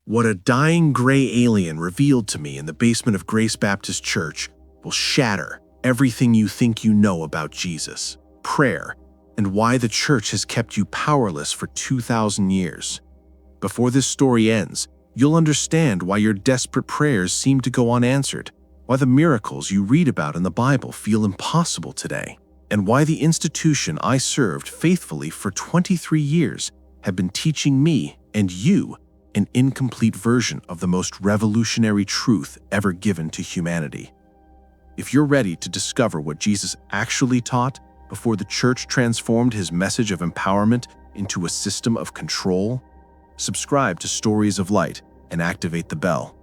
What a dying gray alien revealed to me in the basement of Grace Baptist Church will shatter everything you think you know about Jesus, prayer, and why the church has kept you powerless for 2,000 years. Before this story ends, you'll understand why your desperate prayers seem to go unanswered, why the miracles you read about in the Bible feel impossible today, and why the institution I served faithfully for 23 years have been teaching me and you an incomplete version of the most revolutionary truth ever given to humanity. If you're ready to discover what Jesus actually taught before the church transformed his message of empowerment into a system of control, subscribe to Stories of Light and activate the bell.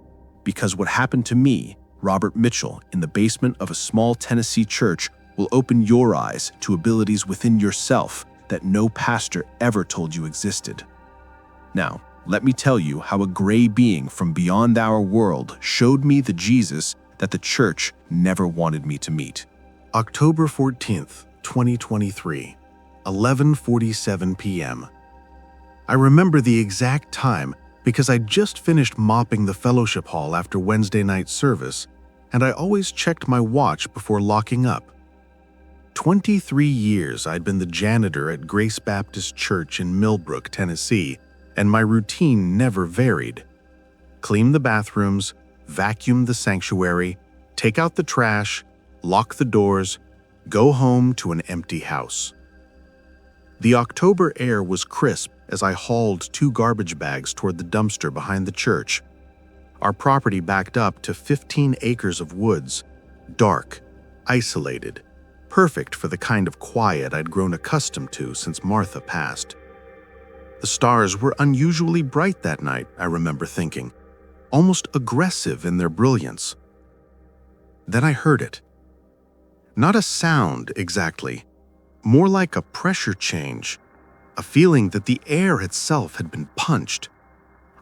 Because what happened to me, Robert Mitchell, in the basement of a small Tennessee church will open your eyes to abilities within yourself that no pastor ever told you existed. Now, let me tell you how a gray being from beyond our world showed me the Jesus that the church never wanted me to meet. October 14th, 2023, 11:47 p.m. I remember the exact time because I just finished mopping the fellowship hall after Wednesday night service, and I always checked my watch before locking up. 23 years I'd been the janitor at Grace Baptist Church in Millbrook, Tennessee, and my routine never varied. Clean the bathrooms, vacuum the sanctuary, take out the trash, lock the doors, go home to an empty house. The October air was crisp as I hauled 2 garbage bags toward the dumpster behind the church. Our property backed up to 15 acres of woods, dark, isolated, perfect for the kind of quiet I'd grown accustomed to since Martha passed. The stars were unusually bright that night, I remember thinking, almost aggressive in their brilliance. Then I heard it. Not a sound exactly, more like a pressure change, a feeling that the air itself had been punched.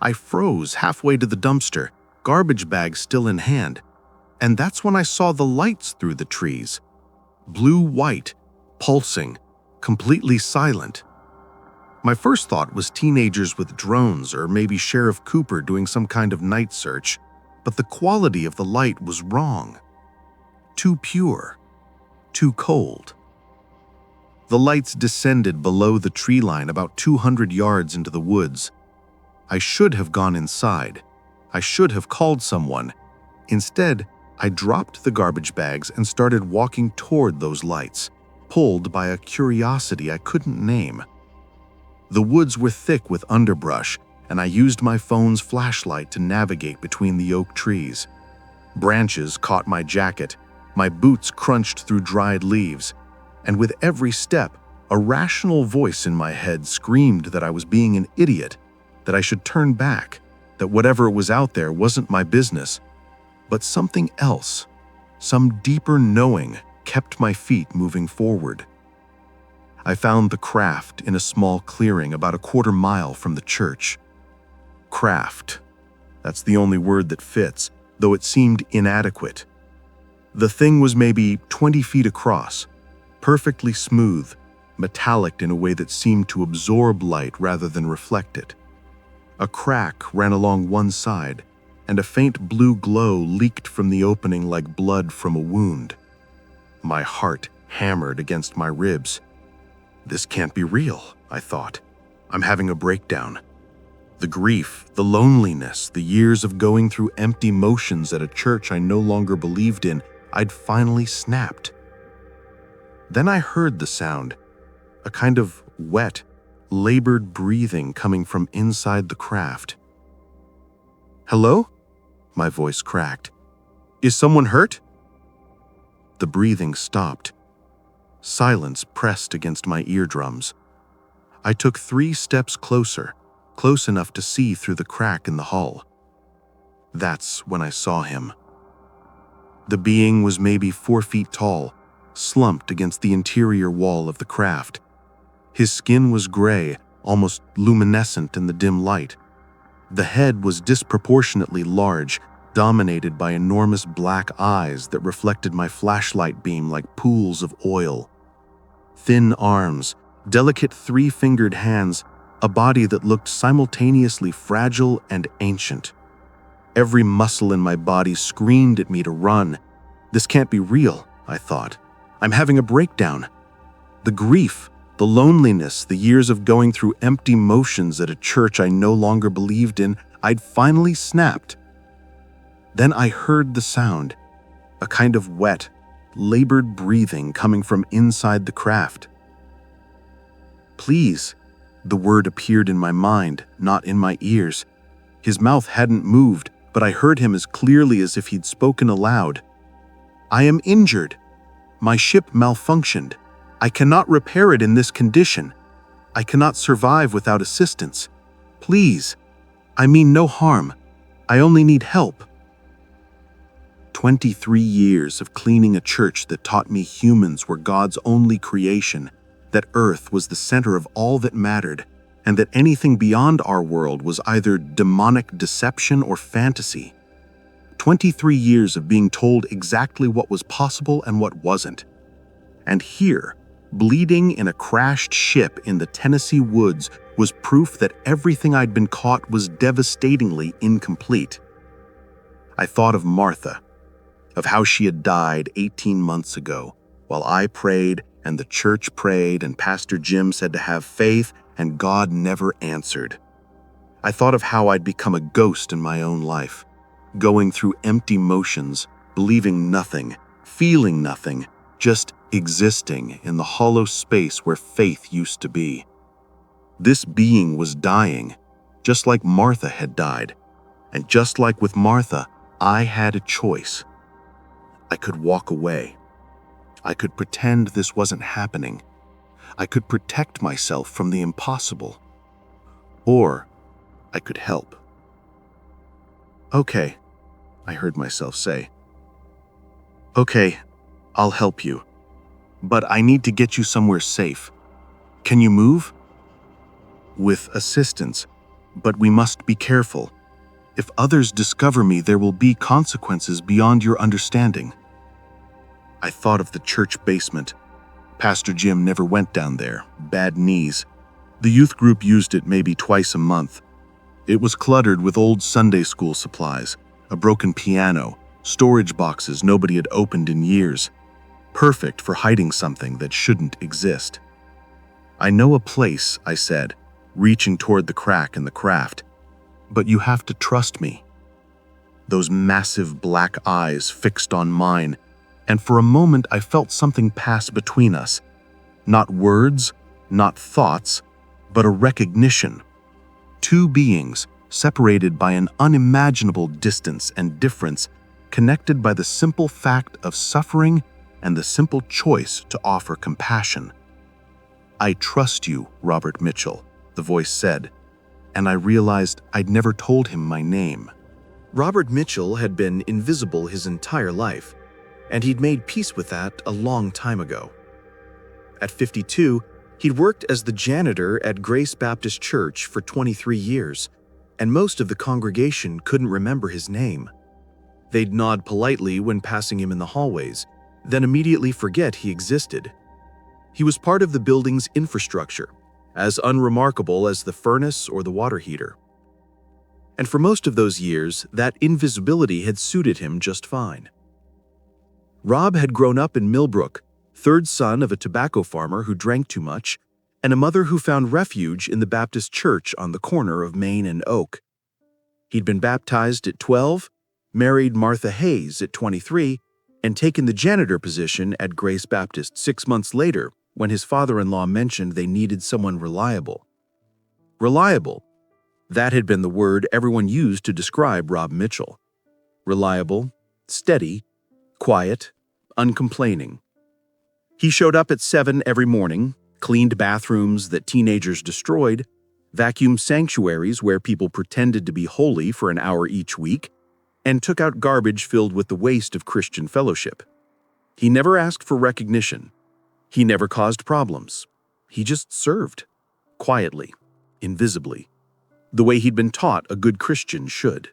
I froze halfway to the dumpster, garbage bag still in hand, and that's when I saw the lights through the trees. Blue-white, pulsing, completely silent. My first thought was teenagers with drones or maybe Sheriff Cooper doing some kind of night search, but the quality of the light was wrong. Too pure, too cold. The lights descended below the tree line about 200 yards into the woods. I should have gone inside. I should have called someone. Instead, I dropped the garbage bags and started walking toward those lights, pulled by a curiosity I couldn't name. The woods were thick with underbrush, and I used my phone's flashlight to navigate between the oak trees. Branches caught my jacket, my boots crunched through dried leaves, and with every step, a rational voice in my head screamed that I was being an idiot, that I should turn back, that whatever was out there wasn't my business. But something else, some deeper knowing, kept my feet moving forward. I found the craft in a small clearing about a quarter mile from the church. Craft. That's the only word that fits, though it seemed inadequate. The thing was maybe 20 feet across, perfectly smooth, metallic in a way that seemed to absorb light rather than reflect it. A crack ran along one side, and a faint blue glow leaked from the opening like blood from a wound. My heart hammered against my ribs. This can't be real, I thought. I'm having a breakdown. The grief, the loneliness, the years of going through empty motions at a church I no longer believed in, I'd finally snapped. Then I heard the sound, a kind of wet, labored breathing coming from inside the craft. "Hello?" My voice cracked. "Is someone hurt?" The breathing stopped. Silence pressed against my eardrums. I took 3 steps closer, close enough to see through the crack in the hull. That's when I saw him. The being was maybe 4 feet tall, slumped against the interior wall of the craft. His skin was gray, almost luminescent in the dim light. The head was disproportionately large, dominated by enormous black eyes that reflected my flashlight beam like pools of oil. Thin arms, delicate 3-fingered hands, a body that looked simultaneously fragile and ancient. Every muscle in my body screamed at me to run. This can't be real, I thought. I'm having a breakdown. The grief, the loneliness, the years of going through empty motions at a church I no longer believed in, I'd finally snapped. Then I heard the sound, a kind of wet, labored breathing coming from inside the craft. Please, the word appeared in my mind, not in my ears. His mouth hadn't moved, but I heard him as clearly as if he'd spoken aloud. I am injured. My ship malfunctioned. I cannot repair it in this condition. I cannot survive without assistance. Please. I mean no harm. I only need help. 23 years of cleaning a church that taught me humans were God's only creation, that Earth was the center of all that mattered, and that anything beyond our world was either demonic deception or fantasy. 23 years of being told exactly what was possible and what wasn't. And here, bleeding in a crashed ship in the Tennessee woods, was proof that everything I'd been taught was devastatingly incomplete. I thought of Martha, of how she had died 18 months ago, while I prayed and the church prayed and Pastor Jim said to have faith, and God never answered. I thought of how I'd become a ghost in my own life, going through empty motions, believing nothing, feeling nothing, just existing in the hollow space where faith used to be. This being was dying, just like Martha had died, and just like with Martha, I had a choice. I could walk away. I could pretend this wasn't happening. I could protect myself from the impossible. Or I could help. Okay, I heard myself say. Okay, I'll help you. But I need to get you somewhere safe. Can you move? With assistance, but we must be careful. If others discover me, there will be consequences beyond your understanding. I thought of the church basement. Pastor Jim never went down there, bad knees. The youth group used it maybe twice a month. It was cluttered with old Sunday school supplies, a broken piano, storage boxes nobody had opened in years. Perfect for hiding something that shouldn't exist. I know a place, I said, reaching toward the crack in the craft. But you have to trust me. Those massive black eyes fixed on mine, and for a moment I felt something pass between us. Not words, not thoughts, but a recognition. Two beings, separated by an unimaginable distance and difference, connected by the simple fact of suffering and the simple choice to offer compassion. I trust you, Robert Mitchell, the voice said, and I realized I'd never told him my name. Robert Mitchell had been invisible his entire life, and he'd made peace with that a long time ago. At 52, he'd worked as the janitor at Grace Baptist Church for 23 years, and most of the congregation couldn't remember his name. They'd nod politely when passing him in the hallways, then immediately forget he existed. He was part of the building's infrastructure, as unremarkable as the furnace or the water heater. And for most of those years, that invisibility had suited him just fine. Rob had grown up in Millbrook, third son of a tobacco farmer who drank too much, and a mother who found refuge in the Baptist church on the corner of Main and Oak. He'd been baptized at 12, married Martha Hayes at 23, and taken the janitor position at Grace Baptist 6 months later when his father-in-law mentioned they needed someone reliable. Reliable. That had been the word everyone used to describe Rob Mitchell. Reliable, steady, quiet, uncomplaining. He showed up at 7 every morning, cleaned bathrooms that teenagers destroyed, vacuumed sanctuaries where people pretended to be holy for an hour each week, and took out garbage filled with the waste of Christian fellowship. He never asked for recognition. He never caused problems. He just served, quietly, invisibly, the way he'd been taught a good Christian should.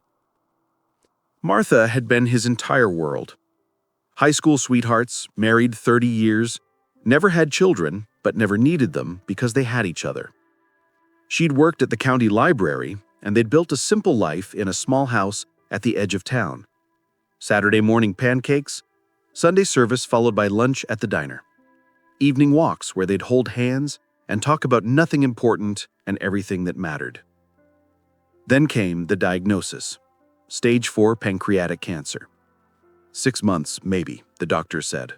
Martha had been his entire world. High school sweethearts, married 30 years, never had children, but never needed them because they had each other. She'd worked at the county library, and they'd built a simple life in a small house at the edge of town. Saturday morning pancakes, Sunday service followed by lunch at the diner. Evening walks where they'd hold hands and talk about nothing important and everything that mattered. Then came the diagnosis: stage 4 pancreatic cancer. 6 months, maybe, the doctor said.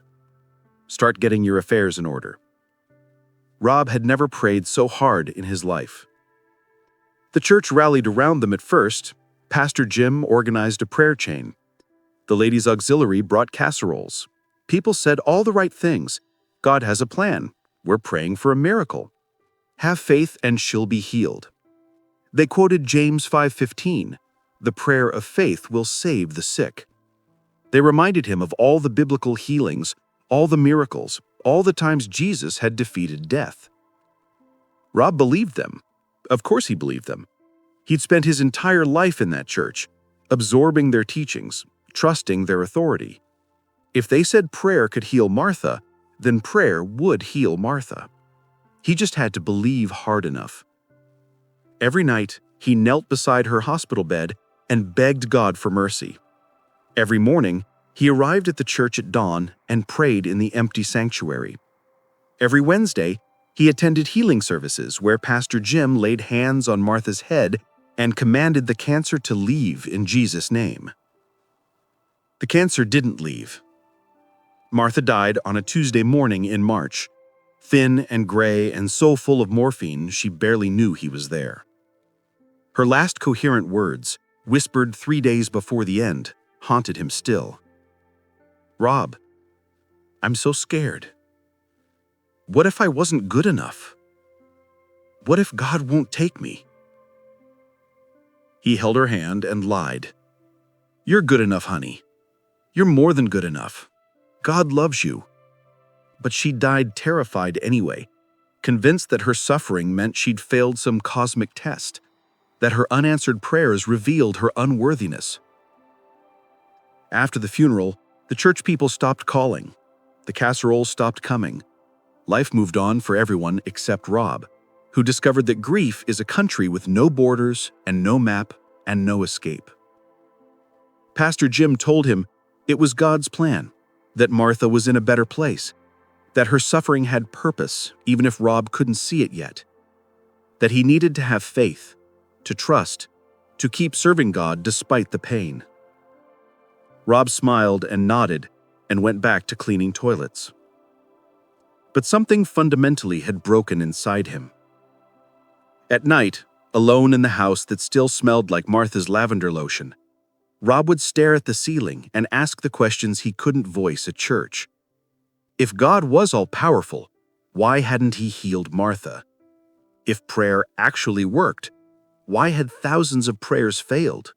Start getting your affairs in order. Rob had never prayed so hard in his life. The church rallied around them at first. Pastor Jim organized a prayer chain. The ladies' auxiliary brought casseroles. People said all the right things. God has a plan. We're praying for a miracle. Have faith and she'll be healed. They quoted James 5:15, "The prayer of faith will save the sick." They reminded him of all the biblical healings, all the miracles, all the times Jesus had defeated death. Rob believed them. Of course he believed them. He'd spent his entire life in that church, absorbing their teachings, trusting their authority. If they said prayer could heal Martha, then prayer would heal Martha. He just had to believe hard enough. Every night, he knelt beside her hospital bed and begged God for mercy. Every morning, he arrived at the church at dawn and prayed in the empty sanctuary. Every Wednesday, he attended healing services where Pastor Jim laid hands on Martha's head and commanded the cancer to leave in Jesus' name. The cancer didn't leave. Martha died on a Tuesday morning in March, thin and gray and so full of morphine she barely knew he was there. Her last coherent words, whispered 3 days before the end, haunted him still. "Rob, I'm so scared. What if I wasn't good enough? What if God won't take me?" He held her hand and lied. "You're good enough, honey. You're more than good enough. God loves you." But she died terrified anyway, convinced that her suffering meant she'd failed some cosmic test, that her unanswered prayers revealed her unworthiness. After the funeral, the church people stopped calling. The casseroles stopped coming. Life moved on for everyone except Rob, who discovered that grief is a country with no borders and no map and no escape. Pastor Jim told him it was God's plan, that Martha was in a better place, that her suffering had purpose even if Rob couldn't see it yet, that he needed to have faith, to trust, to keep serving God despite the pain. Rob smiled and nodded and went back to cleaning toilets. But something fundamentally had broken inside him. At night, alone in the house that still smelled like Martha's lavender lotion, Rob would stare at the ceiling and ask the questions he couldn't voice at church. If God was all-powerful, why hadn't he healed Martha? If prayer actually worked, why had thousands of prayers failed?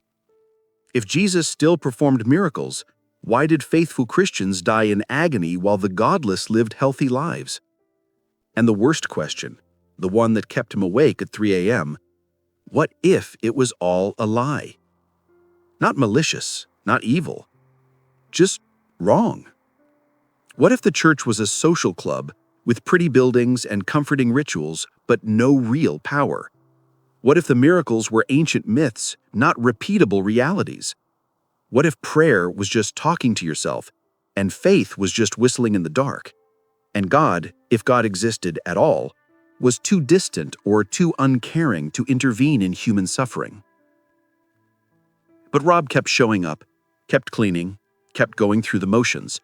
If Jesus still performed miracles, why did faithful Christians die in agony while the godless lived healthy lives? And the worst question, the one that kept him awake at 3 a.m., what if it was all a lie? Not malicious, not evil, just wrong. What if the church was a social club with pretty buildings and comforting rituals, but no real power? What if the miracles were ancient myths, not repeatable realities? What if prayer was just talking to yourself, and faith was just whistling in the dark? And God, if God existed at all, was too distant or too uncaring to intervene in human suffering? But Rob kept showing up, kept cleaning, kept going through the motions.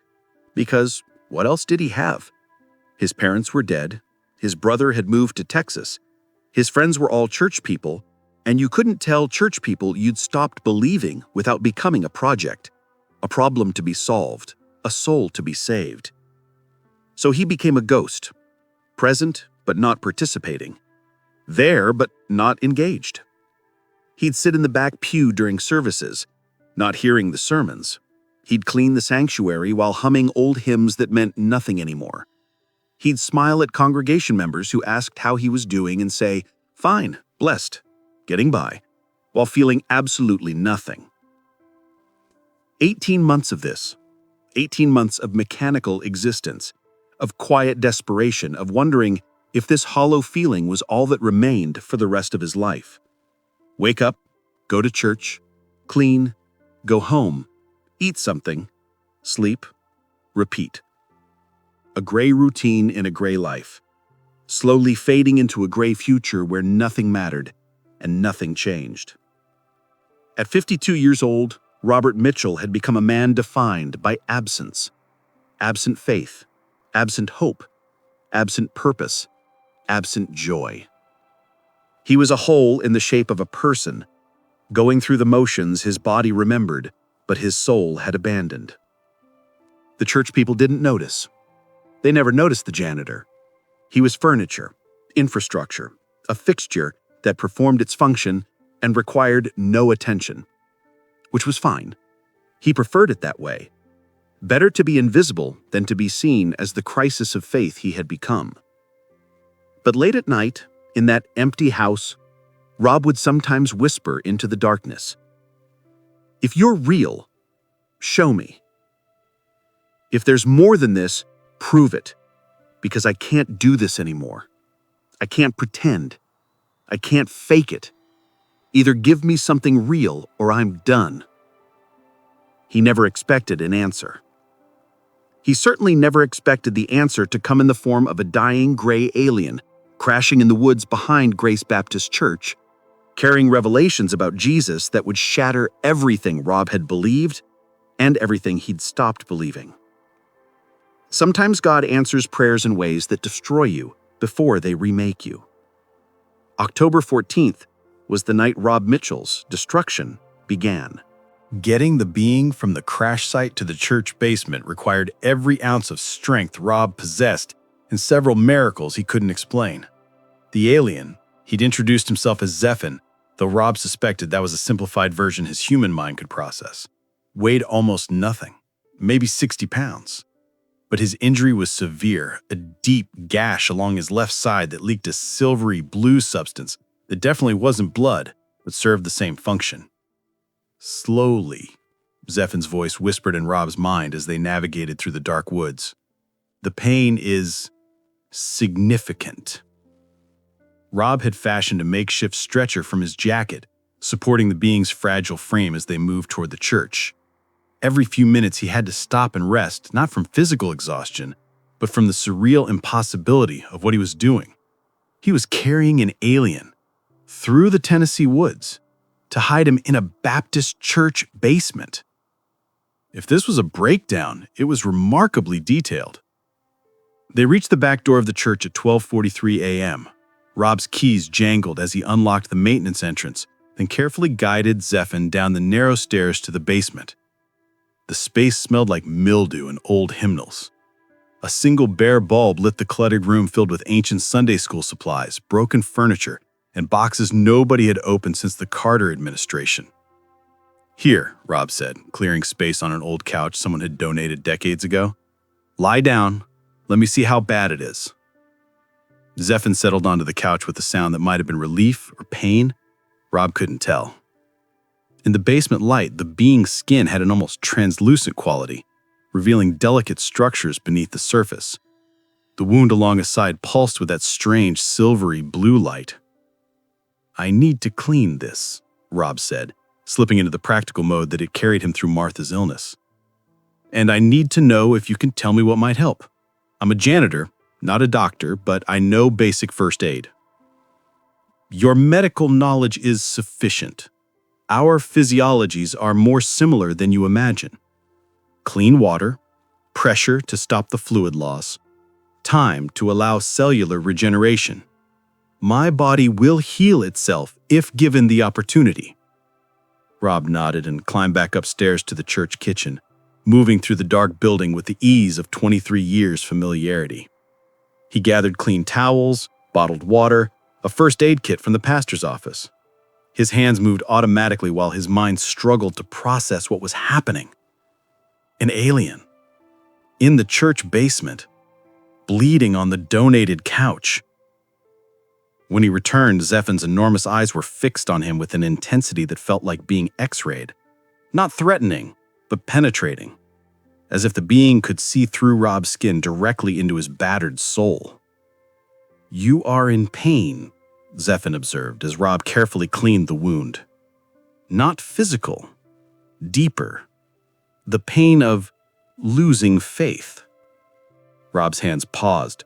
Because what else did he have? His parents were dead, his brother had moved to Texas, his friends were all church people, and you couldn't tell church people you'd stopped believing without becoming a project, a problem to be solved, a soul to be saved. So he became a ghost, present but not participating, there but not engaged. He'd sit in the back pew during services, not hearing the sermons. He'd clean the sanctuary while humming old hymns that meant nothing anymore. He'd smile at congregation members who asked how he was doing and say, "Fine, blessed, getting by," while feeling absolutely nothing. 18 months of this, 18 months of mechanical existence, of quiet desperation, of wondering, if this hollow feeling was all that remained for the rest of his life. Wake up, go to church, clean, go home, eat something, sleep, repeat. A gray routine in a gray life, slowly fading into a gray future where nothing mattered and nothing changed. At 52 years old, Robert Mitchell had become a man defined by absence. Absent faith, absent hope, absent purpose, absent joy. He was a hole in the shape of a person. Going through the motions, his body remembered, but his soul had abandoned. The church people didn't notice. They never noticed the janitor. He was furniture, infrastructure, a fixture that performed its function and required no attention, which was fine. He preferred it that way. Better to be invisible than to be seen as the crisis of faith he had become. But late at night, in that empty house, Rob would sometimes whisper into the darkness, "If you're real, show me. If there's more than this, prove it, because I can't do this anymore. I can't pretend. I can't fake it. Either give me something real or I'm done." He never expected an answer. He certainly never expected the answer to come in the form of a dying gray alien crashing in the woods behind Grace Baptist Church, carrying revelations about Jesus that would shatter everything Rob had believed and everything he'd stopped believing. Sometimes God answers prayers in ways that destroy you before they remake you. October 14th was the night Rob Mitchell's destruction began. Getting the being from the crash site to the church basement required every ounce of strength Rob possessed and several miracles he couldn't explain. The alien, he'd introduced himself as Zephan, though Rob suspected that was a simplified version his human mind could process, weighed almost nothing, maybe 60 pounds. But his injury was severe, a deep gash along his left side that leaked a silvery blue substance that definitely wasn't blood, but served the same function. Slowly, Zephan's voice whispered in Rob's mind as they navigated through the dark woods. The pain is significant. Rob had fashioned a makeshift stretcher from his jacket, supporting the being's fragile frame as they moved toward the church. Every few minutes he had to stop and rest, not from physical exhaustion, but from the surreal impossibility of what he was doing. He was carrying an alien through the Tennessee woods to hide him in a Baptist church basement. If this was a breakdown, it was remarkably detailed. They reached the back door of the church at 12:43 a.m. Rob's keys jangled as he unlocked the maintenance entrance, then carefully guided Zephan down the narrow stairs to the basement. The space smelled like mildew and old hymnals. A single bare bulb lit the cluttered room filled with ancient Sunday school supplies, broken furniture, and boxes nobody had opened since the Carter administration. "Here," Rob said, clearing space on an old couch someone had donated decades ago. "Lie down. Let me see how bad it is." Zephan settled onto the couch with a sound that might have been relief or pain. Rob couldn't tell. In the basement light, the being's skin had an almost translucent quality, revealing delicate structures beneath the surface. The wound along his side pulsed with that strange silvery blue light. "I need to clean this," Rob said, slipping into the practical mode that had carried him through Martha's illness. "And I need to know if you can tell me what might help. I'm a janitor, not a doctor, but I know basic first aid." "Your medical knowledge is sufficient. Our physiologies are more similar than you imagine. Clean water, pressure to stop the fluid loss, time to allow cellular regeneration. My body will heal itself if given the opportunity." Rob nodded and climbed back upstairs to the church kitchen, moving through the dark building with the ease of 23 years' familiarity. He gathered clean towels, bottled water, a first aid kit from the pastor's office. His hands moved automatically while his mind struggled to process what was happening. An alien. In the church basement. Bleeding on the donated couch. When he returned, Zephan's enormous eyes were fixed on him with an intensity that felt like being x-rayed. Not threatening, but penetrating. As if the being could see through Rob's skin directly into his battered soul. "You are in pain," Zephan observed as Rob carefully cleaned the wound. "Not physical, deeper. The pain of losing faith." Rob's hands paused.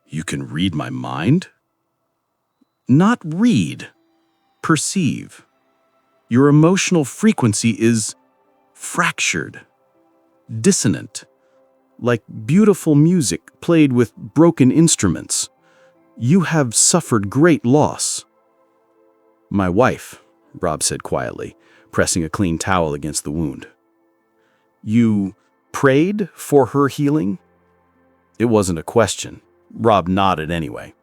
"You can read my mind?" "Not read, perceive. Your emotional frequency is fractured, dissonant, like beautiful music played with broken instruments. You have suffered great loss." "My wife," Rob said quietly, pressing a clean towel against the wound. "You prayed for her healing?" It wasn't a question. Rob nodded anyway.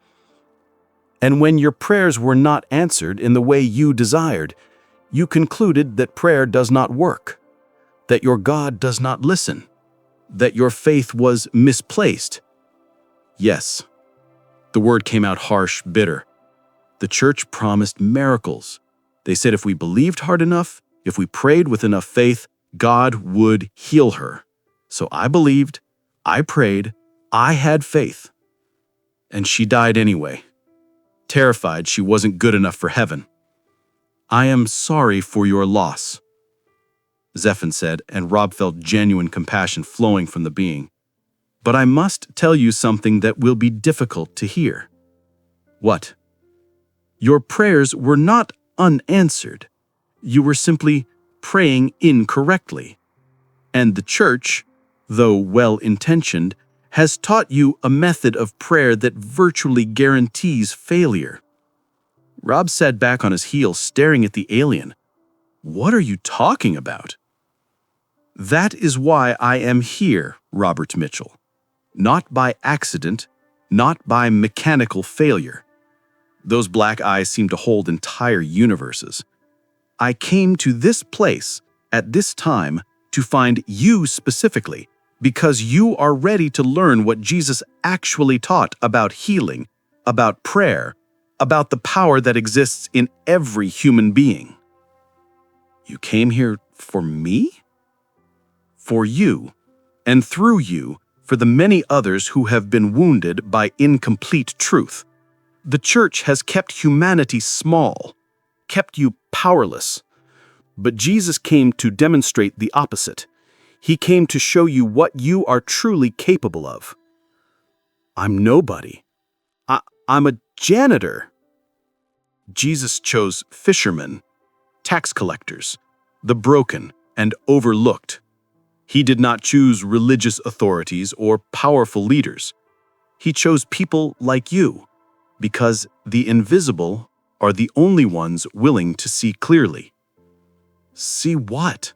"And when your prayers were not answered in the way you desired, you concluded that prayer does not work, that your God does not listen, that your faith was misplaced?" "Yes." The word came out harsh, bitter. "The church promised miracles. They said if we believed hard enough, if we prayed with enough faith, God would heal her. So I believed, I prayed, I had faith. And she died anyway, terrified she wasn't good enough for heaven. I am sorry for your loss," Zephan said, and Rob felt genuine compassion flowing from the being. "But I must tell you something that will be difficult to hear." "What?" "Your prayers were not unanswered. You were simply praying incorrectly. And the church, though well-intentioned, has taught you a method of prayer that virtually guarantees failure." Rob sat back on his heels, staring at the alien. "What are you talking about?" "That is why I am here, Robert Mitchell. Not by accident, not by mechanical failure." Those black eyes seemed to hold entire universes. "I came to this place, at this time, to find you specifically, because you are ready to learn what Jesus actually taught about healing, about prayer, about the power that exists in every human being." "You came here for me?" "For you, and through you, for the many others who have been wounded by incomplete truth. The church has kept humanity small, kept you powerless. But Jesus came to demonstrate the opposite. He came to show you what you are truly capable of." "I'm nobody. I'm a janitor." Jesus chose fishermen, tax collectors, the broken and overlooked. He did not choose religious authorities or powerful leaders. He chose people like you, because the invisible are the only ones willing to see clearly. "See what?"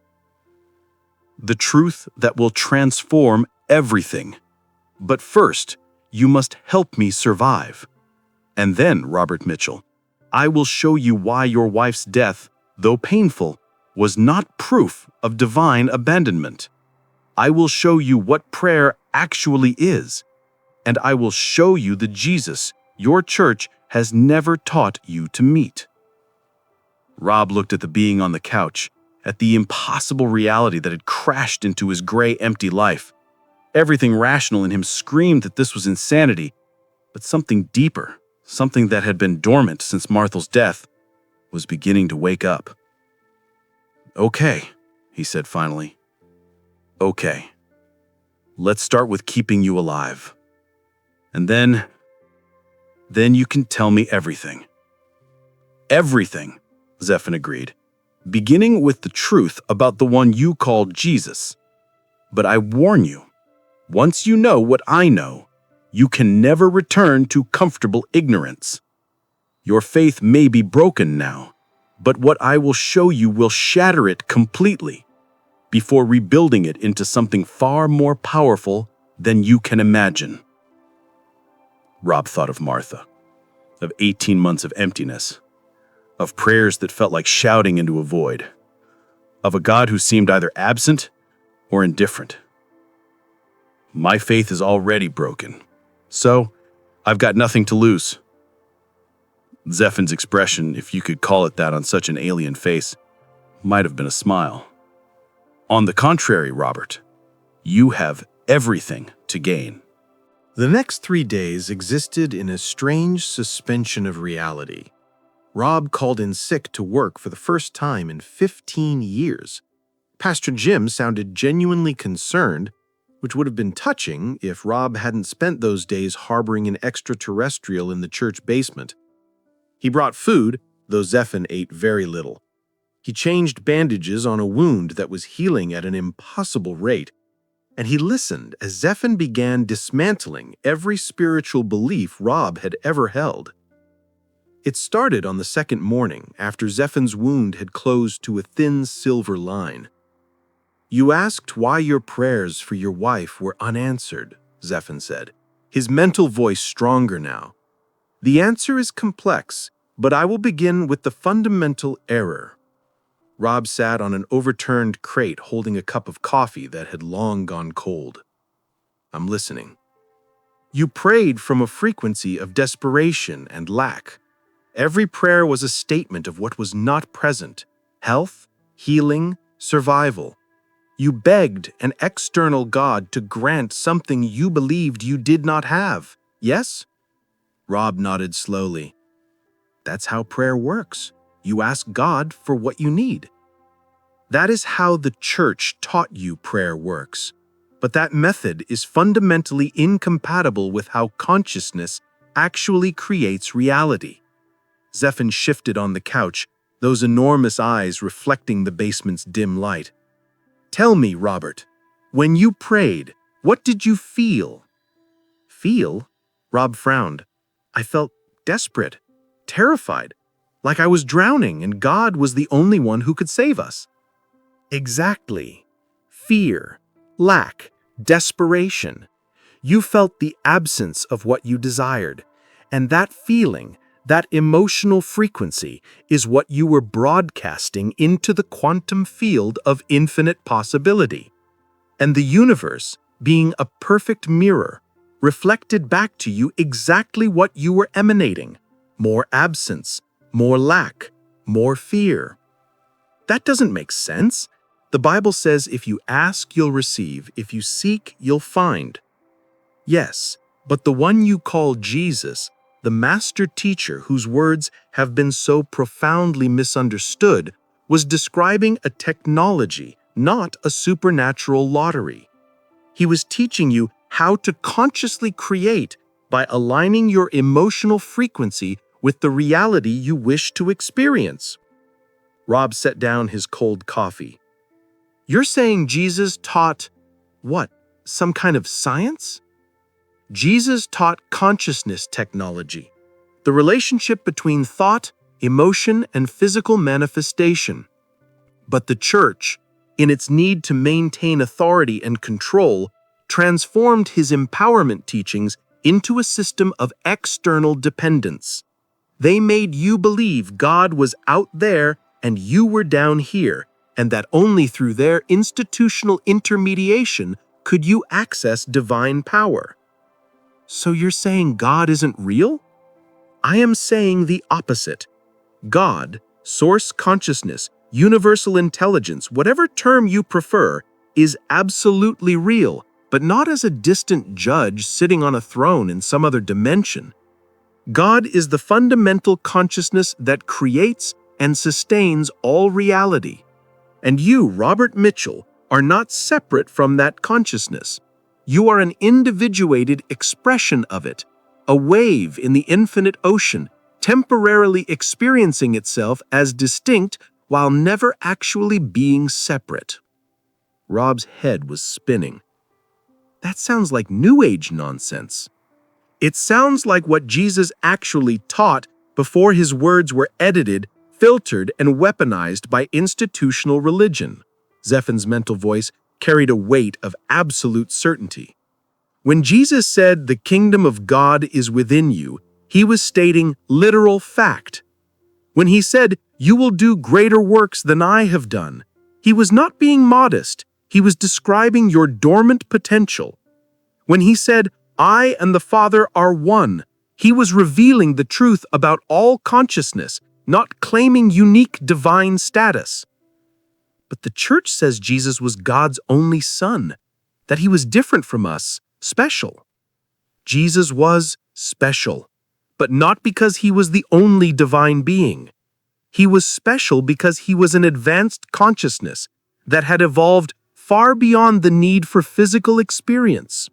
"The truth that will transform everything. But first, you must help me survive. And then, Robert Mitchell, I will show you why your wife's death, though painful, was not proof of divine abandonment. I will show you what prayer actually is, and I will show you the Jesus your church has never taught you to meet." Rob looked at the being on the couch, at the impossible reality that had crashed into his gray, empty life. Everything rational in him screamed that this was insanity, but something deeper, something that had been dormant since Martha's death, was beginning to wake up. "Okay," he said finally. "Okay. Let's start with keeping you alive. And then you can tell me everything." "Everything," Zephan agreed, "beginning with the truth about the one you call Jesus. But I warn you, once you know what I know, you can never return to comfortable ignorance. Your faith may be broken now, but what I will show you will shatter it completely before rebuilding it into something far more powerful than you can imagine." Rob thought of Martha, of 18 months of emptiness, of prayers that felt like shouting into a void, of a God who seemed either absent or indifferent. "My faith is already broken, so I've got nothing to lose." Zephan's expression, if you could call it that on such an alien face, might have been a smile. "On the contrary, Robert, you have everything to gain." The next 3 days existed in a strange suspension of reality. Rob called in sick to work for the first time in 15 years. Pastor Jim sounded genuinely concerned, which would have been touching if Rob hadn't spent those days harboring an extraterrestrial in the church basement. He brought food, though Zephan ate very little. He changed bandages on a wound that was healing at an impossible rate, and he listened as Zephan began dismantling every spiritual belief Rob had ever held. It started on the second morning after Zephan's wound had closed to a thin silver line. "You asked why your prayers for your wife were unanswered," Zephan said, his mental voice stronger now. "The answer is complex, but I will begin with the fundamental error." Rob sat on an overturned crate holding a cup of coffee that had long gone cold. "I'm listening." "You prayed from a frequency of desperation and lack. Every prayer was a statement of what was not present: health, healing, survival. You begged an external God to grant something you believed you did not have, yes?" Rob nodded slowly. "That's how prayer works. You ask God for what you need." "That is how the church taught you prayer works. But that method is fundamentally incompatible with how consciousness actually creates reality." Zephan shifted on the couch, those enormous eyes reflecting the basement's dim light. "Tell me, Robert, when you prayed, what did you feel?" "Feel?" Rob frowned. "I felt desperate, terrified, like I was drowning and God was the only one who could save us." "Exactly. Fear, lack, desperation. You felt the absence of what you desired, and that feeling, that emotional frequency, is what you were broadcasting into the quantum field of infinite possibility. And the universe, being a perfect mirror, reflected back to you exactly what you were emanating: more absence, more lack, more fear." "That doesn't make sense. The Bible says if you ask, you'll receive. If you seek, you'll find." "Yes, but the one you call Jesus, the master teacher whose words have been so profoundly misunderstood, was describing a technology, not a supernatural lottery. He was teaching you how to consciously create by aligning your emotional frequency with the reality you wish to experience." Rob set down his cold coffee. "You're saying Jesus taught, what, some kind of science?" "Jesus taught consciousness technology, the relationship between thought, emotion, and physical manifestation. But the church, in its need to maintain authority and control, transformed his empowerment teachings into a system of external dependence. They made you believe God was out there and you were down here, and that only through their institutional intermediation could you access divine power." "So you're saying God isn't real?" "I am saying the opposite. God, source consciousness, universal intelligence, whatever term you prefer, is absolutely real, but not as a distant judge sitting on a throne in some other dimension. God is the fundamental consciousness that creates and sustains all reality. And you, Robert Mitchell, are not separate from that consciousness. You are an individuated expression of it, a wave in the infinite ocean, temporarily experiencing itself as distinct while never actually being separate." Rob's head was spinning. "That sounds like New Age nonsense." "It sounds like what Jesus actually taught before his words were edited, filtered, and weaponized by institutional religion." Zephan's mental voice carried a weight of absolute certainty. "When Jesus said the kingdom of God is within you, he was stating literal fact. When he said, 'You will do greater works than I have done,' he was not being modest, he was describing your dormant potential. When he said, 'I and the Father are one,' he was revealing the truth about all consciousness, not claiming unique divine status." "But the church says Jesus was God's only son, that he was different from us, special." Jesus was special, but not because he was the only divine being. He was special because he was an advanced consciousness that had evolved far beyond the need for physical experience.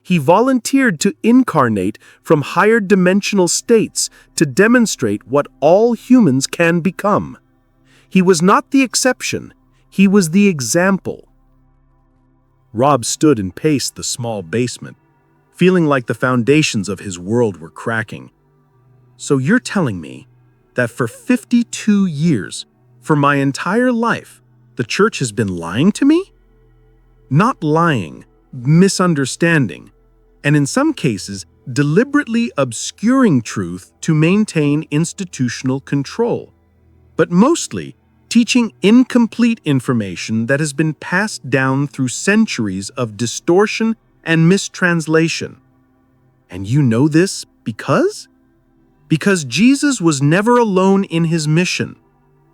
He volunteered to incarnate from higher dimensional states to demonstrate what all humans can become. He was not the exception, he was the example. Rob stood and paced the small basement, feeling like the foundations of his world were cracking. So you're telling me that for 52 years, for my entire life, the church has been lying to me? Not lying, misunderstanding, and in some cases, deliberately obscuring truth to maintain institutional control, but mostly teaching incomplete information that has been passed down through centuries of distortion and mistranslation. And you know this because? Because Jesus was never alone in his mission.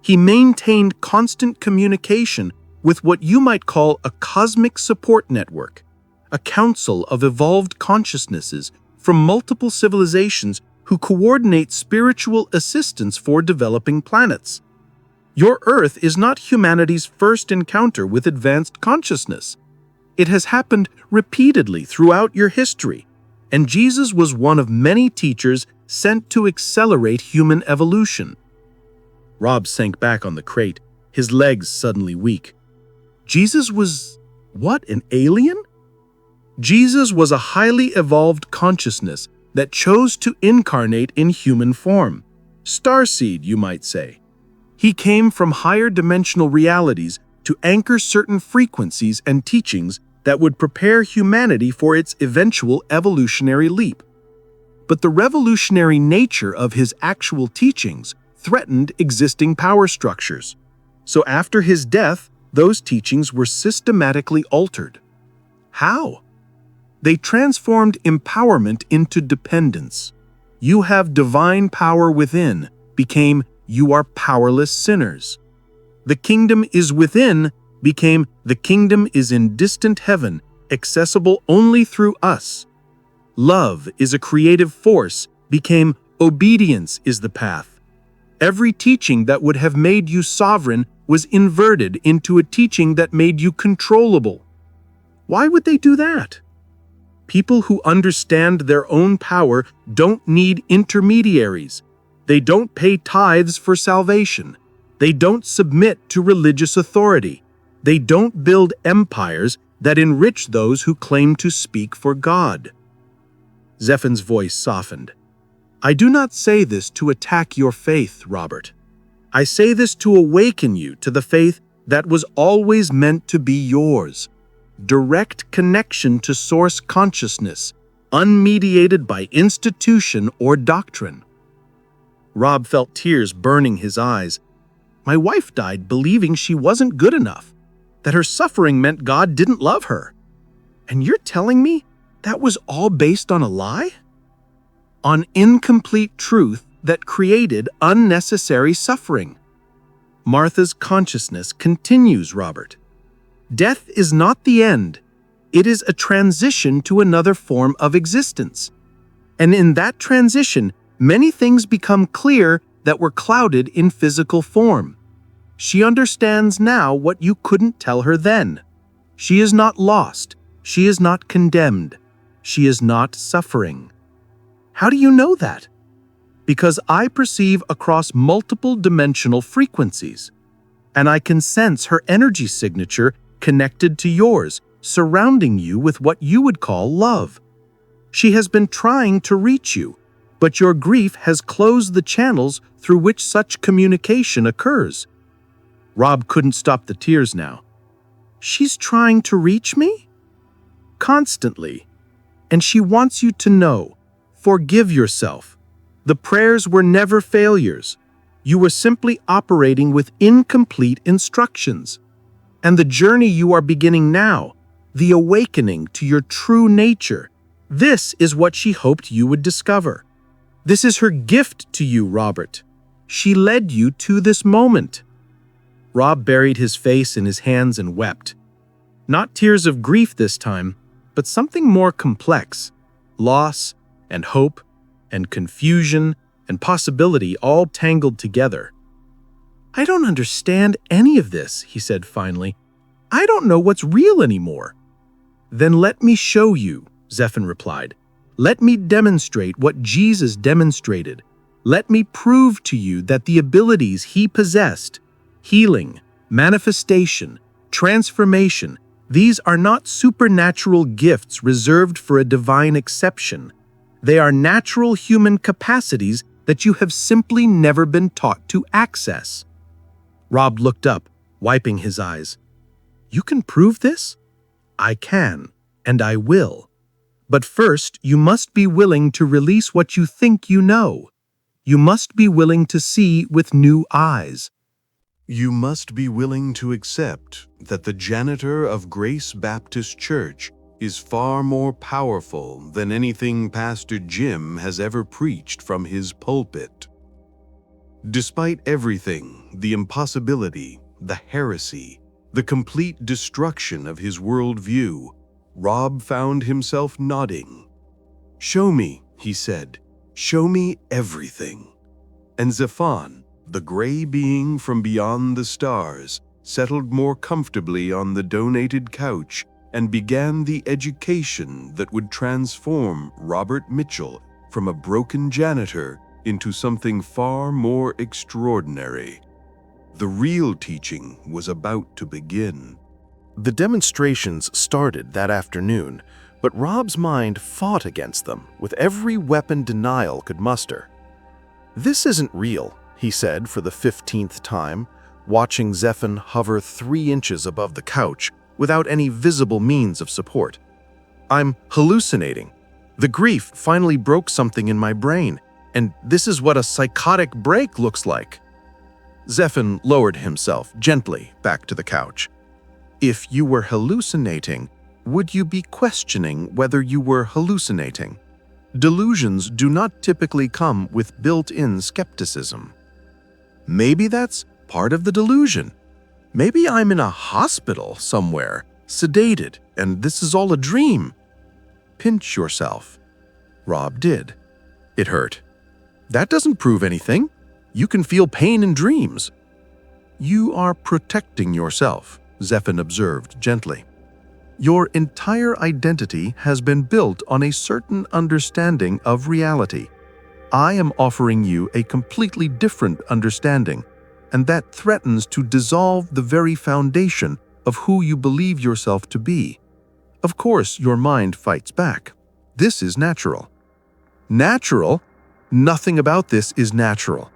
He maintained constant communication with what you might call a cosmic support network, a council of evolved consciousnesses from multiple civilizations who coordinate spiritual assistance for developing planets. Your Earth is not humanity's first encounter with advanced consciousness. It has happened repeatedly throughout your history, and Jesus was one of many teachers sent to accelerate human evolution. Rob sank back on the crate, his legs suddenly weak. Jesus was, what, an alien? Jesus was a highly evolved consciousness that chose to incarnate in human form. Starseed, you might say. He came from higher dimensional realities to anchor certain frequencies and teachings that would prepare humanity for its eventual evolutionary leap. But the revolutionary nature of his actual teachings threatened existing power structures. So after his death, those teachings were systematically altered. How? They transformed empowerment into dependence. You have divine power within became you are powerless sinners. The kingdom is within became the kingdom is in distant heaven, accessible only through us. Love is a creative force became obedience is the path. Every teaching that would have made you sovereign was inverted into a teaching that made you controllable. Why would they do that? People who understand their own power don't need intermediaries. They don't pay tithes for salvation. They don't submit to religious authority. They don't build empires that enrich those who claim to speak for God. Zephin's voice softened. I do not say this to attack your faith, Robert. I say this to awaken you to the faith that was always meant to be yours. Direct connection to source consciousness, unmediated by institution or doctrine. Rob felt tears burning his eyes. My wife died believing she wasn't good enough, that her suffering meant God didn't love her. And you're telling me that was all based on a lie? On incomplete truth that created unnecessary suffering. Martha's consciousness continues, Robert. Death is not the end. It is a transition to another form of existence. And in that transition, many things become clear that were clouded in physical form. She understands now what you couldn't tell her then. She is not lost. She is not condemned. She is not suffering. How do you know that? Because I perceive across multiple dimensional frequencies, and I can sense her energy signature connected to yours, surrounding you with what you would call love. She has been trying to reach you, but your grief has closed the channels through which such communication occurs. Rob couldn't stop the tears now. She's trying to reach me? Constantly. And she wants you to know, forgive yourself. The prayers were never failures. You were simply operating with incomplete instructions. And the journey you are beginning now, the awakening to your true nature, this is what she hoped you would discover. This is her gift to you, Robert. She led you to this moment. Rob buried his face in his hands and wept. Not tears of grief this time, but something more complex. loss and hope and confusion and possibility all tangled together. "I don't understand any of this," he said finally. "I don't know what's real anymore." "Then let me show you," Zephan replied. "Let me demonstrate what Jesus demonstrated. Let me prove to you that the abilities he possessed, healing, manifestation, transformation, these are not supernatural gifts reserved for a divine exception. They are natural human capacities that you have simply never been taught to access." Rob looked up, wiping his eyes. "You can prove this?" "I can, and I will. But first, you must be willing to release what you think you know. You must be willing to see with new eyes. You must be willing to accept that the janitor of Grace Baptist Church is far more powerful than anything Pastor Jim has ever preached from his pulpit." Despite everything, the impossibility, the heresy, the complete destruction of his worldview, Rob found himself nodding. "Show me," he said. "Show me everything." And Zephan, the gray being from beyond the stars, settled more comfortably on the donated couch and began the education that would transform Robert Mitchell from a broken janitor into something far more extraordinary. The real teaching was about to begin. The demonstrations started that afternoon, but Rob's mind fought against them with every weapon denial could muster. "This isn't real," he said for the 15th time, watching Zephan hover 3 inches above the couch without any visible means of support. "I'm hallucinating. The grief finally broke something in my brain, and this is what a psychotic break looks like." Zephan lowered himself gently back to the couch. "If you were hallucinating, would you be questioning whether you were hallucinating? Delusions do not typically come with built-in skepticism. Maybe that's part of the delusion. Maybe I'm in a hospital somewhere, sedated, and this is all a dream." "Pinch yourself." Rob did. It hurt. "That doesn't prove anything. You can feel pain in dreams." "You are protecting yourself," Zephan observed gently. "Your entire identity has been built on a certain understanding of reality. I am offering you a completely different understanding, and that threatens to dissolve the very foundation of who you believe yourself to be. Of course, your mind fights back. This is natural." "Natural? Nothing about this is natural.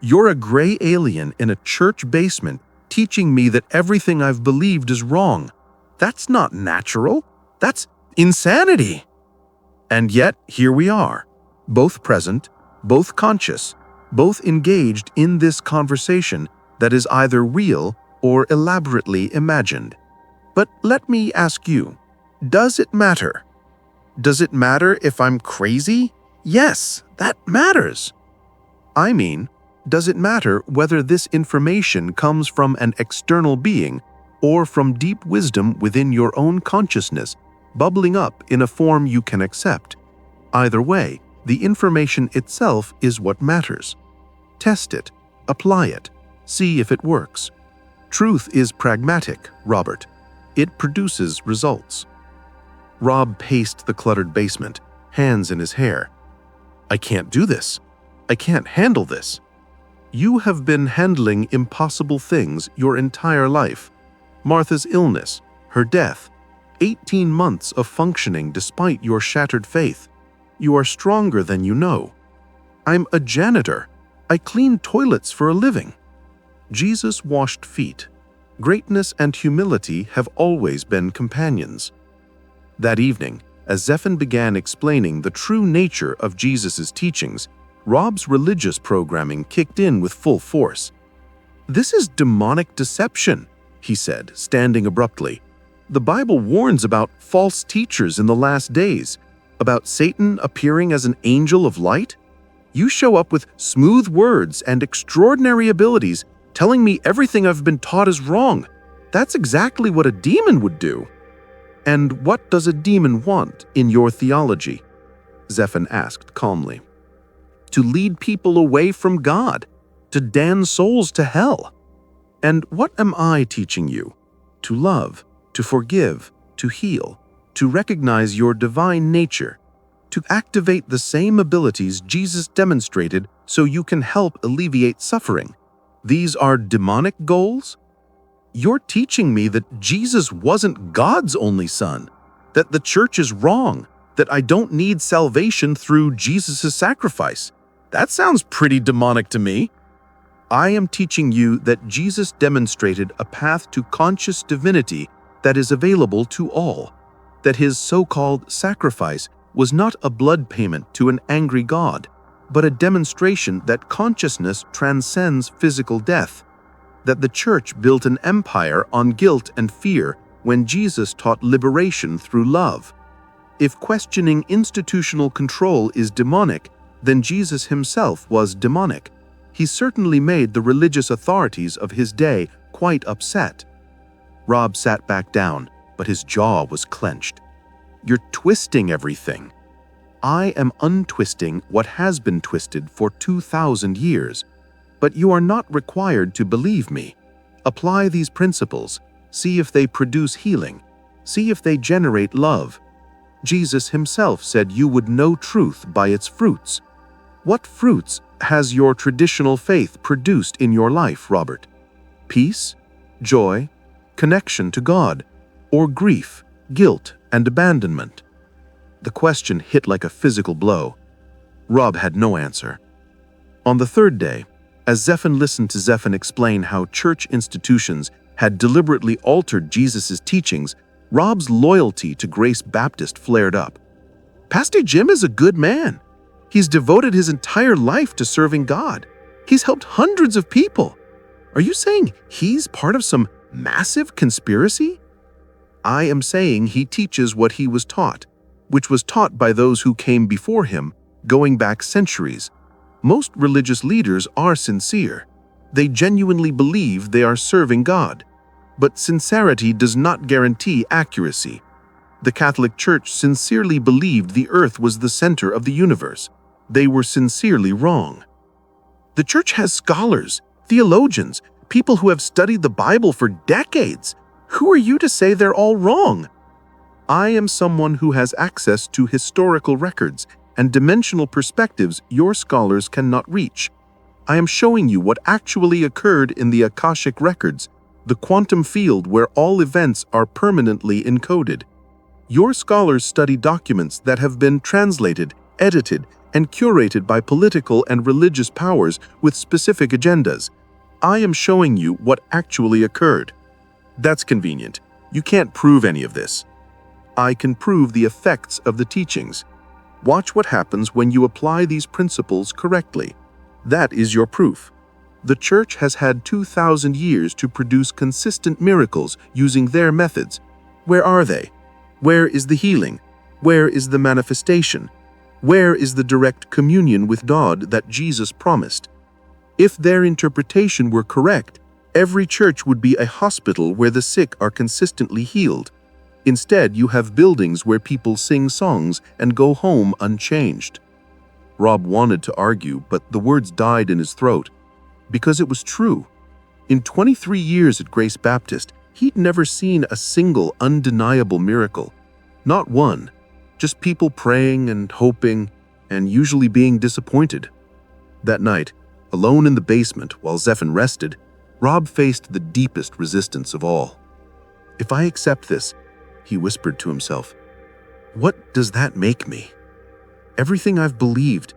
You're a gray alien in a church basement teaching me that everything I've believed is wrong. That's not natural. That's insanity." And yet, here we are, both present, both conscious, both engaged in this conversation that is either real or elaborately imagined. But let me ask you, does it matter? Does it matter if I'm crazy? Yes, that matters. I mean, does it matter whether this information comes from an external being or from deep wisdom within your own consciousness, bubbling up in a form you can accept? Either way, the information itself is what matters. Test it, apply it, see if it works. Truth is pragmatic, Robert. It produces results. Rob paced the cluttered basement, hands in his hair. "I can't do this. I can't handle this." "You have been handling impossible things your entire life. Martha's illness, her death, 18 months of functioning despite your shattered faith. You are stronger than you know. I'm a janitor. I clean toilets for a living." Jesus washed feet. Greatness and humility have always been companions. That evening, as Zephan began explaining the true nature of Jesus' teachings, Rob's religious programming kicked in with full force. "This is demonic deception," he said, standing abruptly. "The Bible warns about false teachers in the last days, about Satan appearing as an angel of light. You show up with smooth words and extraordinary abilities, telling me everything I've been taught is wrong. That's exactly what a demon would do." "And what does a demon want in your theology?" Zephan asked calmly. To lead people away from God, to damn souls to hell. And what am I teaching you? To love, to forgive, to heal, to recognize your divine nature, to activate the same abilities Jesus demonstrated so you can help alleviate suffering. These are demonic goals? You're teaching me that Jesus wasn't God's only son, that the church is wrong, that I don't need salvation through Jesus' sacrifice. That sounds pretty demonic to me. I am teaching you that Jesus demonstrated a path to conscious divinity that is available to all, that his so-called sacrifice was not a blood payment to an angry God, but a demonstration that consciousness transcends physical death, that the church built an empire on guilt and fear when Jesus taught liberation through love. If questioning institutional control is demonic, then Jesus himself was demonic. He certainly made the religious authorities of his day quite upset. Rob sat back down, but his jaw was clenched. You're twisting everything. I am untwisting what has been twisted for 2,000 years. But you are not required to believe me. Apply these principles. See if they produce healing. See if they generate love. Jesus himself said you would know truth by its fruits. What fruits has your traditional faith produced in your life, Robert? Peace, joy, connection to God, or grief, guilt, and abandonment? The question hit like a physical blow. Rob had no answer. On the third day, as Zephan listened to Zephan explain how church institutions had deliberately altered Jesus' teachings, Rob's loyalty to Grace Baptist flared up. Pastor Jim is a good man. He's devoted his entire life to serving God. He's helped hundreds of people. Are you saying he's part of some massive conspiracy? I am saying he teaches what he was taught, which was taught by those who came before him, going back centuries. Most religious leaders are sincere. They genuinely believe they are serving God. But sincerity does not guarantee accuracy. The Catholic Church sincerely believed the earth was the center of the universe. They were sincerely wrong. The church has scholars, theologians, people who have studied the Bible for decades. Who are you to say they're all wrong? I am someone who has access to historical records and dimensional perspectives your scholars cannot reach. I am showing you what actually occurred in the Akashic records, the quantum field where all events are permanently encoded. Your scholars study documents that have been translated, edited, and curated by political and religious powers with specific agendas. I am showing you what actually occurred. That's convenient. You can't prove any of this. I can prove the effects of the teachings. Watch what happens when you apply these principles correctly. That is your proof. The church has had 2,000 years to produce consistent miracles using their methods. Where are they? Where is the healing? Where is the manifestation? Where is the direct communion with God that Jesus promised? If their interpretation were correct, every church would be a hospital where the sick are consistently healed. Instead, you have buildings where people sing songs and go home unchanged. Rob wanted to argue, but the words died in his throat. Because it was true. In 23 years at Grace Baptist, he'd never seen a single undeniable miracle. Not one. Just people praying and hoping, and usually being disappointed. That night, alone in the basement while Zephan rested, Rob faced the deepest resistance of all. If I accept this, he whispered to himself, what does that make me? Everything I've believed,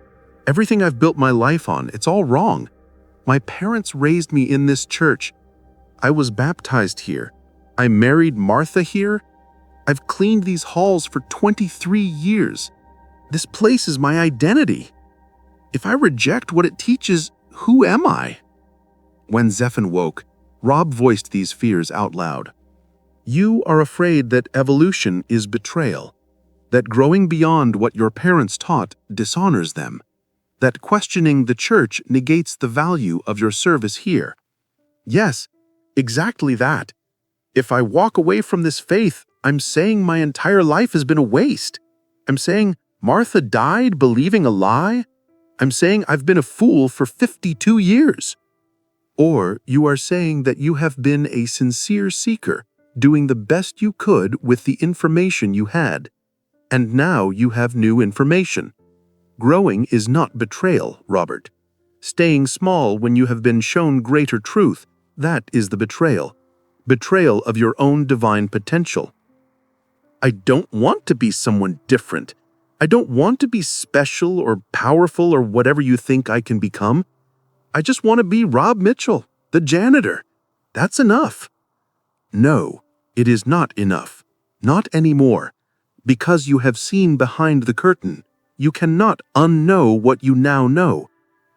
everything I've built my life on, it's all wrong. My parents raised me in this church. I was baptized here. I married Martha here. I've cleaned these halls for 23 years. This place is my identity. If I reject what it teaches, who am I? When Zephan woke, Rob voiced these fears out loud. You are afraid that evolution is betrayal, that growing beyond what your parents taught dishonors them, that questioning the church negates the value of your service here. Yes, exactly that. If I walk away from this faith, I'm saying my entire life has been a waste. I'm saying Martha died believing a lie? I'm saying I've been a fool for 52 years. Or you are saying that you have been a sincere seeker, doing the best you could with the information you had. And now you have new information. Growing is not betrayal, Robert. Staying small when you have been shown greater truth, that is the betrayal. Betrayal of your own divine potential. I don't want to be someone different. I don't want to be special or powerful or whatever you think I can become. I just want to be Rob Mitchell, the janitor. That's enough. No, it is not enough. Not anymore. Because you have seen behind the curtain, you cannot unknow what you now know.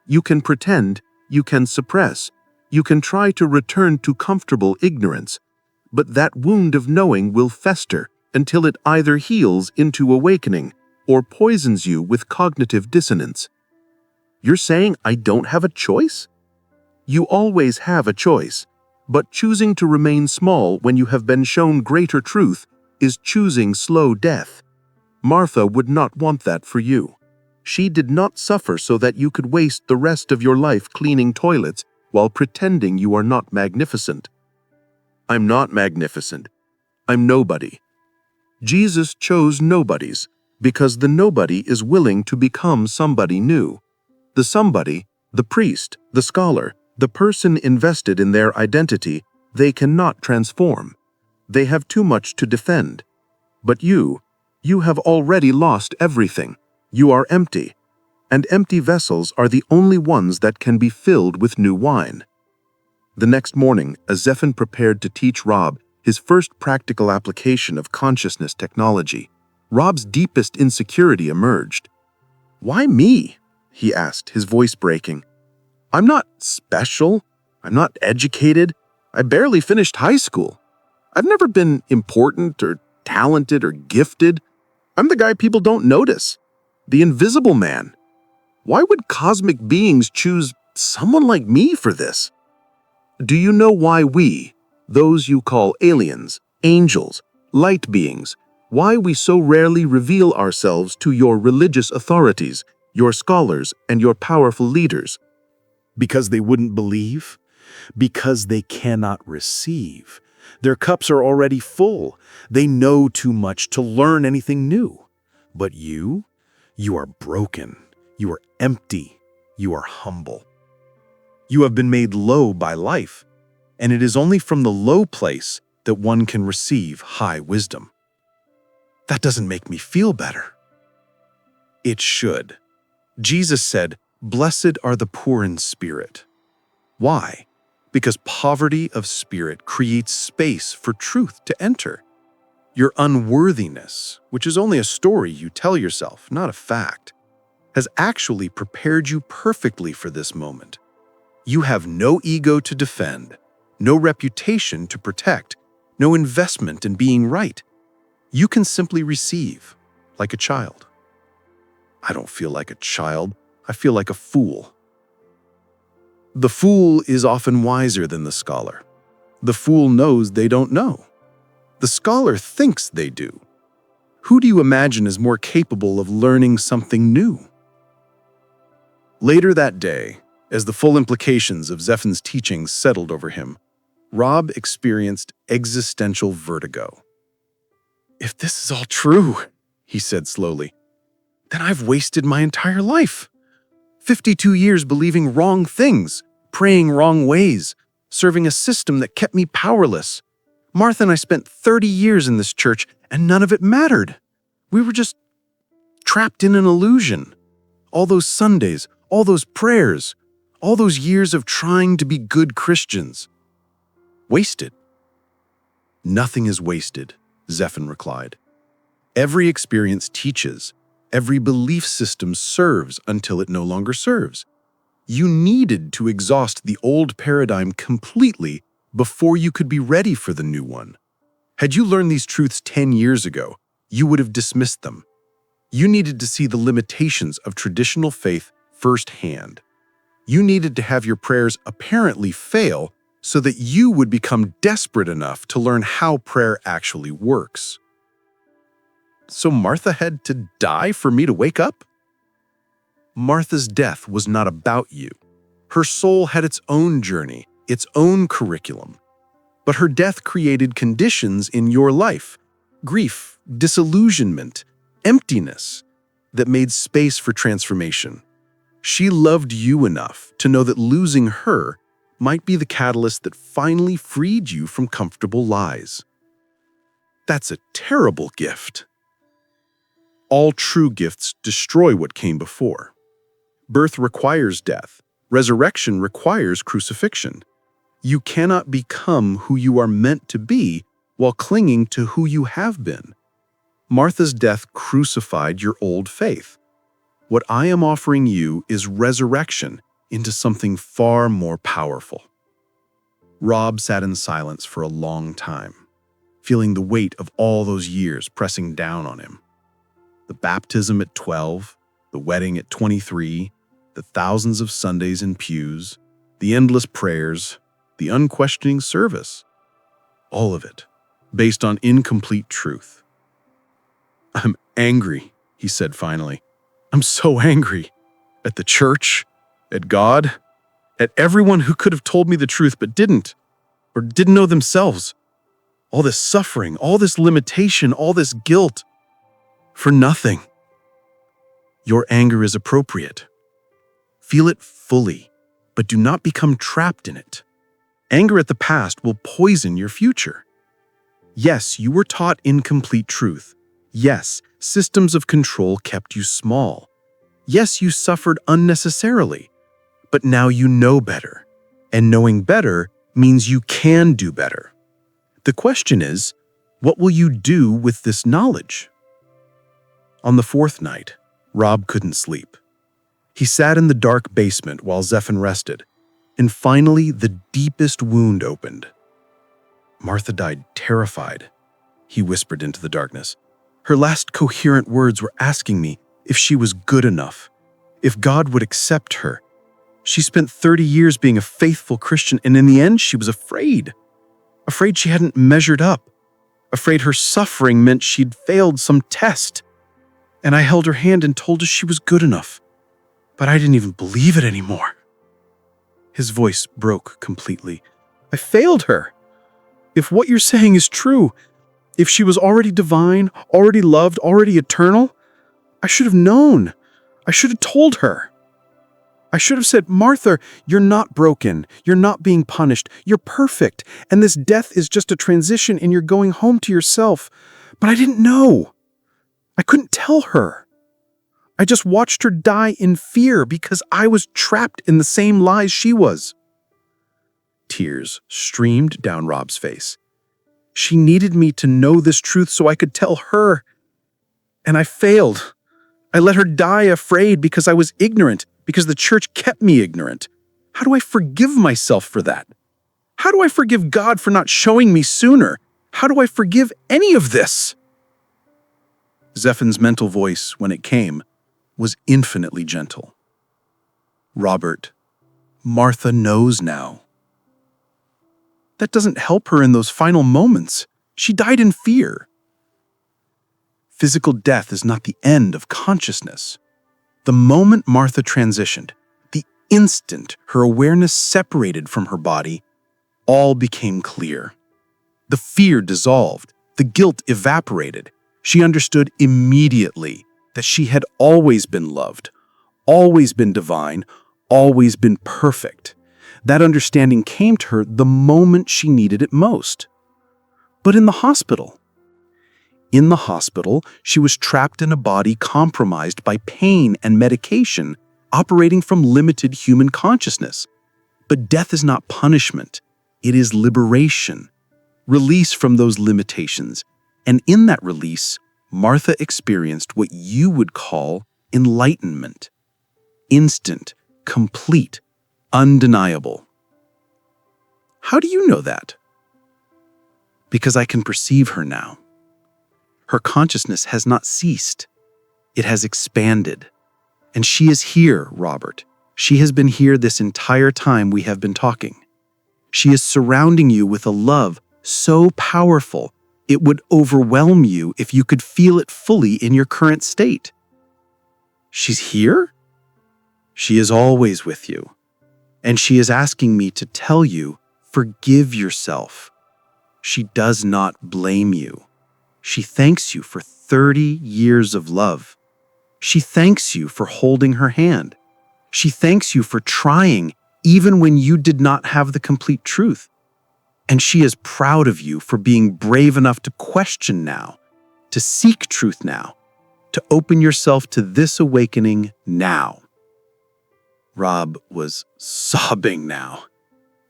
You can pretend, you can suppress, you can try to return to comfortable ignorance, but that wound of knowing will fester until it either heals into awakening or poisons you with cognitive dissonance. You're saying I don't have a choice? You always have a choice, but choosing to remain small when you have been shown greater truth is choosing slow death. Martha would not want that for you. She did not suffer so that you could waste the rest of your life cleaning toilets while pretending you are not magnificent. I'm not magnificent. I'm nobody. Jesus chose nobodies because the nobody is willing to become somebody new. The somebody, the priest, the scholar, the person invested in their identity, they cannot transform. They have too much to defend. But you have already lost everything. You are empty. And empty vessels are the only ones that can be filled with new wine. The next morning, as Zephan prepared to teach Rob his first practical application of consciousness technology, Rob's deepest insecurity emerged. "Why me?" he asked, his voice breaking. "I'm not special. I'm not educated. I barely finished high school. I've never been important or talented or gifted. I'm the guy people don't notice. The invisible man. Why would cosmic beings choose someone like me for this? Do you know why we, those you call aliens, angels, light beings, why we so rarely reveal ourselves to your religious authorities, your scholars, and your powerful leaders?" Because they wouldn't believe? Because they cannot receive. Their cups are already full. They know too much to learn anything new. But you are broken. You are empty. You are humble. You have been made low by life, and it is only from the low place that one can receive high wisdom. That doesn't make me feel better. It should. Jesus said, "Blessed are the poor in spirit." Why? Because poverty of spirit creates space for truth to enter. Your unworthiness, which is only a story you tell yourself, not a fact, has actually prepared you perfectly for this moment. You have no ego to defend, no reputation to protect, no investment in being right. You can simply receive, like a child. I don't feel like a child. I feel like a fool. The fool is often wiser than the scholar. The fool knows they don't know. The scholar thinks they do. Who do you imagine is more capable of learning something new? Later that day, as the full implications of Zephan's teachings settled over him, Rob experienced existential vertigo. "If this is all true," he said slowly, "then I've wasted my entire life. 52 years believing wrong things, praying wrong ways, serving a system that kept me powerless. Martha and I spent 30 years in this church, and none of it mattered. We were just trapped in an illusion. All those Sundays, all those prayers, all those years of trying to be good Christians. Wasted." "Nothing is wasted," Zephan replied. "Every experience teaches. Every belief system serves until it no longer serves. You needed to exhaust the old paradigm completely before you could be ready for the new one. Had you learned these truths 10 years ago, you would have dismissed them. You needed to see the limitations of traditional faith firsthand. You needed to have your prayers apparently fail so that you would become desperate enough to learn how prayer actually works." So Martha had to die for me to wake up? Martha's death was not about you. Her soul had its own journey, its own curriculum. But her death created conditions in your life, grief, disillusionment, emptiness, that made space for transformation. She loved you enough to know that losing her might be the catalyst that finally freed you from comfortable lies. That's a terrible gift. All true gifts destroy what came before. Birth requires death. Resurrection requires crucifixion. You cannot become who you are meant to be while clinging to who you have been. Martha's death crucified your old faith. What I am offering you is resurrection into something far more powerful. Rob sat in silence for a long time, feeling the weight of all those years pressing down on him. The baptism at 12, the wedding at 23, the thousands of Sundays in pews, the endless prayers, the unquestioning service. All of it, based on incomplete truth. "I'm angry," he said finally. "I'm so angry. At the church, at God, at everyone who could have told me the truth but didn't, or didn't know themselves. All this suffering, all this limitation, all this guilt, for nothing." Your anger is appropriate. Feel it fully, but do not become trapped in it. Anger at the past will poison your future. Yes, you were taught incomplete truth. Yes, systems of control kept you small. Yes, you suffered unnecessarily. But now you know better, and knowing better means you can do better. The question is, what will you do with this knowledge? On the fourth night, Rob couldn't sleep. He sat in the dark basement while Zephan rested, and finally the deepest wound opened. Martha died terrified, he whispered into the darkness. Her last coherent words were asking me if she was good enough, if God would accept her. She spent 30 years being a faithful Christian, and in the end she was afraid. Afraid she hadn't measured up. Afraid her suffering meant she'd failed some test. And I held her hand and told her she was good enough. But I didn't even believe it anymore. His voice broke completely. I failed her. If what you're saying is true, if she was already divine, already loved, already eternal, I should have known. I should have told her. I should have said, Martha, you're not broken. You're not being punished. You're perfect. And this death is just a transition and you're going home to yourself. But I didn't know. I couldn't tell her. I just watched her die in fear because I was trapped in the same lies she was. Tears streamed down Rob's face. She needed me to know this truth so I could tell her. And I failed. I let her die afraid because I was ignorant, because the church kept me ignorant. How do I forgive myself for that? How do I forgive God for not showing me sooner? How do I forgive any of this? Zephan's mental voice, when it came, was infinitely gentle. Robert, Martha knows now. That doesn't help her in those final moments. She died in fear. Physical death is not the end of consciousness. The moment Martha transitioned, the instant her awareness separated from her body, all became clear. The fear dissolved, the guilt evaporated. She understood immediately that she had always been loved, always been divine, always been perfect. That understanding came to her the moment she needed it most. But in the hospital, she was trapped in a body compromised by pain and medication, operating from limited human consciousness. But death is not punishment. It is liberation, release from those limitations. And in that release, Martha experienced what you would call enlightenment. Instant, complete, undeniable. How do you know that? Because I can perceive her now. Her consciousness has not ceased. It has expanded. And she is here, Robert. She has been here this entire time we have been talking. She is surrounding you with a love so powerful It would overwhelm you if you could feel it fully in your current state. She's here? She is always with you. And she is asking me to tell you, forgive yourself. She does not blame you. She thanks you for 30 years of love. She thanks you for holding her hand. She thanks you for trying even when you did not have the complete truth. And she is proud of you for being brave enough to question now, to seek truth now, to open yourself to this awakening now. Rob was sobbing now.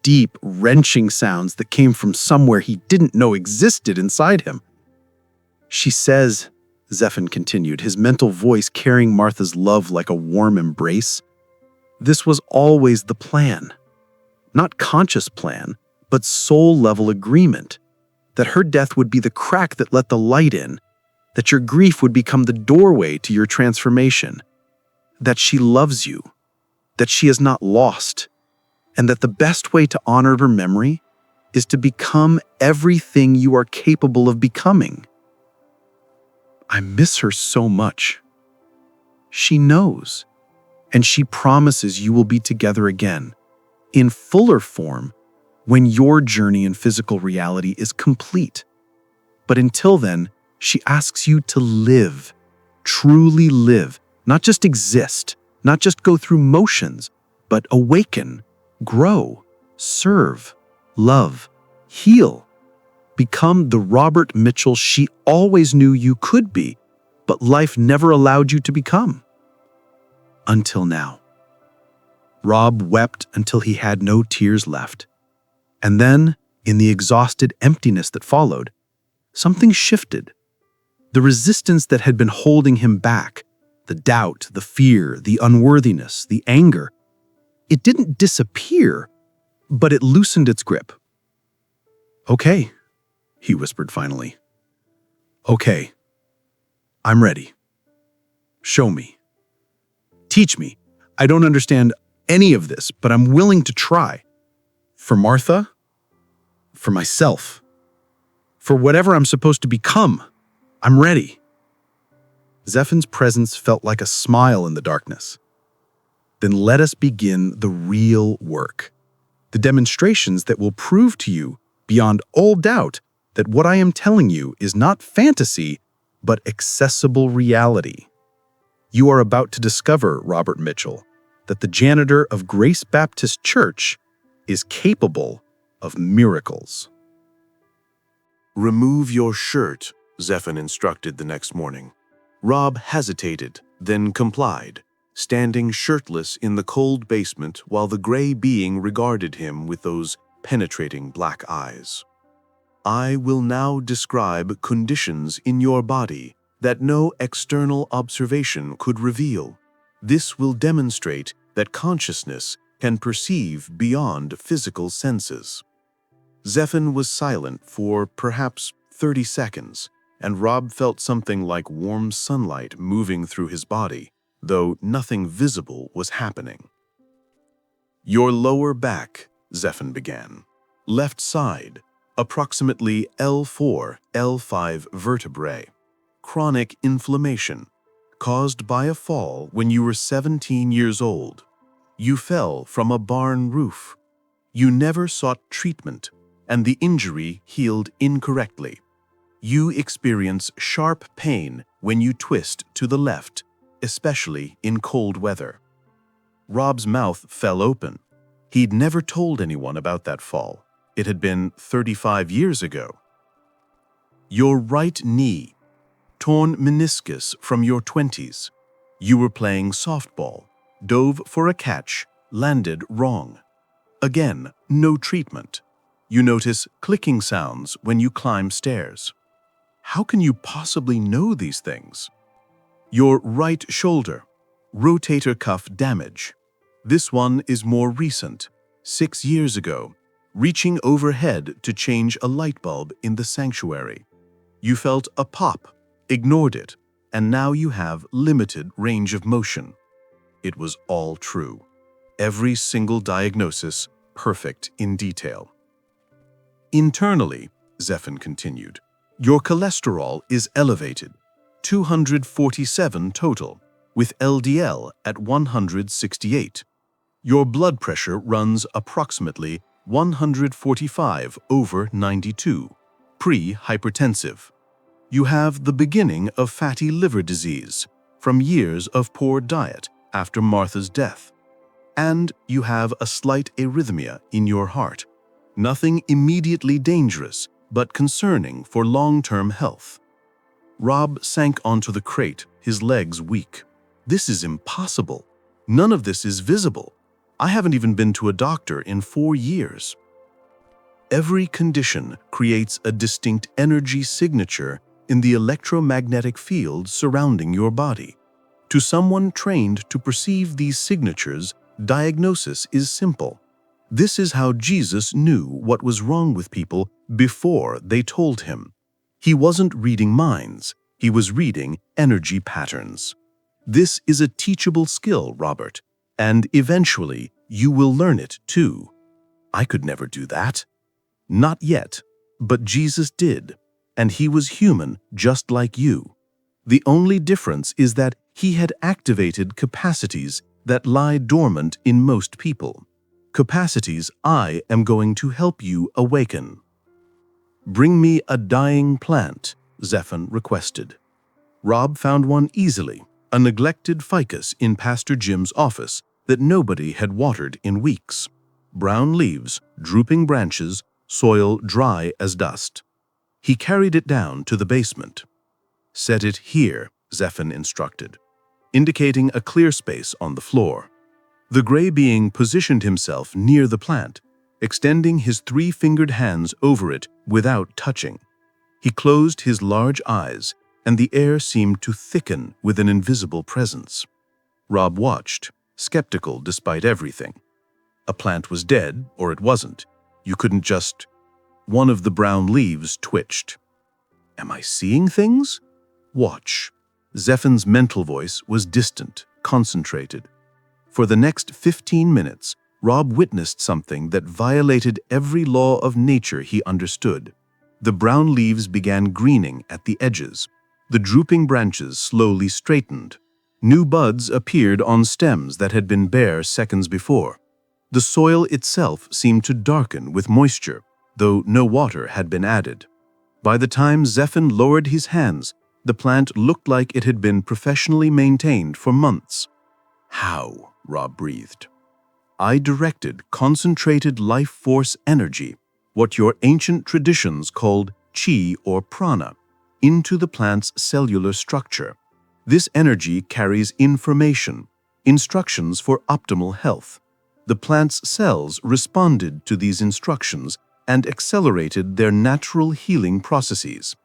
Deep, wrenching sounds that came from somewhere he didn't know existed inside him. She says, Zephan continued, his mental voice carrying Martha's love like a warm embrace, this was always the plan. Not conscious plan, but soul-level agreement. That her death would be the crack that let the light in. That your grief would become the doorway to your transformation. That she loves you. That she is not lost. And that the best way to honor her memory is to become everything you are capable of becoming. I miss her so much. She knows, and she promises you will be together again, in fuller form, when your journey in physical reality is complete. But until then, she asks you to live, truly live, not just exist, not just go through motions, but awaken, grow, serve, love, heal. Become the Robert Mitchell she always knew you could be, but life never allowed you to become. Until now. Rob wept until he had no tears left. And then, in the exhausted emptiness that followed, something shifted. The resistance that had been holding him back, the doubt, the fear, the unworthiness, the anger, it didn't disappear, but it loosened its grip. Okay, he whispered finally. Okay, I'm ready. Show me. Teach me. I don't understand any of this, but I'm willing to try. For Martha, for myself, for whatever I'm supposed to become, I'm ready. Zephan's presence felt like a smile in the darkness. Then let us begin the real work, the demonstrations that will prove to you, beyond all doubt, that what I am telling you is not fantasy, but accessible reality. You are about to discover, Robert Mitchell, that the janitor of Grace Baptist Church is capable of miracles. Remove your shirt, Zephan instructed the next morning. Rob hesitated, then complied, standing shirtless in the cold basement while the gray being regarded him with those penetrating black eyes. I will now describe conditions in your body that no external observation could reveal. This will demonstrate that consciousness can perceive beyond physical senses. Zephan was silent for perhaps 30 seconds, and Rob felt something like warm sunlight moving through his body, though nothing visible was happening. Your lower back, Zephan began. Left side, approximately L4, L5 vertebrae. Chronic inflammation, caused by a fall when you were 17 years old. You fell from a barn roof. You never sought treatment, and the injury healed incorrectly. You experience sharp pain when you twist to the left, especially in cold weather. Rob's mouth fell open. He'd never told anyone about that fall. It had been 35 years ago. Your right knee, torn meniscus from your 20s. You were playing softball, dove for a catch, landed wrong. Again, no treatment. You notice clicking sounds when you climb stairs. How can you possibly know these things? Your right shoulder, rotator cuff damage. This one is more recent, 6 years ago, reaching overhead to change a light bulb in the sanctuary. You felt a pop, ignored it, and now you have limited range of motion. It was all true. Every single diagnosis perfect in detail. Internally, Zephan continued, Your cholesterol is elevated, 247 total, with LDL at 168. Your blood pressure runs approximately 145/92, pre-hypertensive. You have the beginning of fatty liver disease from years of poor diet after Martha's death. And you have a slight arrhythmia in your heart. Nothing immediately dangerous, but concerning for long-term health. Rob sank onto the crate, his legs weak. This is impossible. None of this is visible. I haven't even been to a doctor in 4 years. Every condition creates a distinct energy signature in the electromagnetic field surrounding your body. To someone trained to perceive these signatures, diagnosis is simple. This is how Jesus knew what was wrong with people before they told him. He wasn't reading minds, he was reading energy patterns. This is a teachable skill, Robert, and eventually you will learn it too. I could never do that. Not yet, but Jesus did, and he was human just like you. The only difference is that he had activated capacities that lie dormant in most people. Capacities I am going to help you awaken. Bring me a dying plant, Zephan requested. Rob found one easily, a neglected ficus in Pastor Jim's office that nobody had watered in weeks. Brown leaves, drooping branches, soil dry as dust. He carried it down to the basement. Set it here, Zephan instructed, indicating a clear space on the floor. The gray being positioned himself near the plant, extending his 3-fingered hands over it without touching. He closed his large eyes, and the air seemed to thicken with an invisible presence. Rob watched, skeptical despite everything. A plant was dead, or it wasn't. You couldn't just... One of the brown leaves twitched. Am I seeing things? Watch. Zephan's mental voice was distant, concentrated. For the next 15 minutes, Rob witnessed something that violated every law of nature he understood. The brown leaves began greening at the edges. The drooping branches slowly straightened. New buds appeared on stems that had been bare seconds before. The soil itself seemed to darken with moisture, though no water had been added. By the time Zephan lowered his hands, the plant looked like it had been professionally maintained for months. How? Rob breathed. I directed concentrated life force energy, what your ancient traditions called chi or prana, into the plant's cellular structure. This energy carries information, instructions for optimal health. The plant's cells responded to these instructions and accelerated their natural healing processes.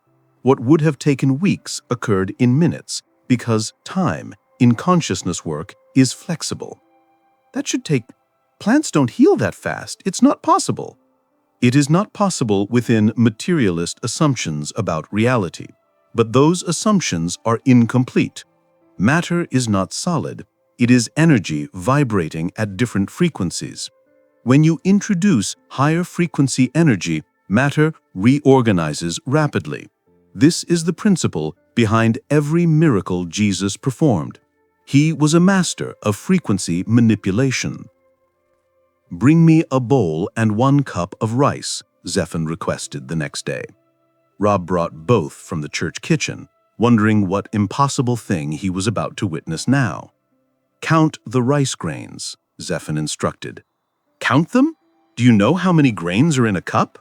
What would have taken weeks occurred in minutes because time in consciousness work is flexible. That should take... Plants don't heal that fast. It's not possible. It is not possible within materialist assumptions about reality, but those assumptions are incomplete. Matter is not solid. It is energy vibrating at different frequencies. When you introduce higher frequency energy, matter reorganizes rapidly. This is the principle behind every miracle Jesus performed. He was a master of frequency manipulation. Bring me a bowl and 1 cup of rice, Zephan requested the next day. Rob brought both from the church kitchen, wondering what impossible thing he was about to witness now. Count the rice grains, Zephan instructed. Count them? Do you know how many grains are in a cup?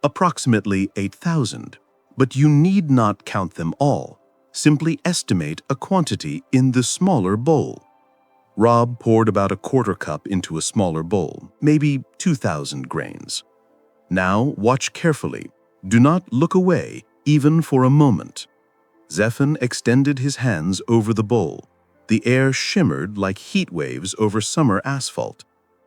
Approximately 8,000. But you need not count them all. Simply estimate a quantity in the smaller bowl. Rob poured about a 1/4 cup into a smaller bowl, maybe 2,000 grains. Now watch carefully. Do not look away, even for a moment. Zephan extended his hands over the bowl. The air shimmered like heat waves over summer asphalt.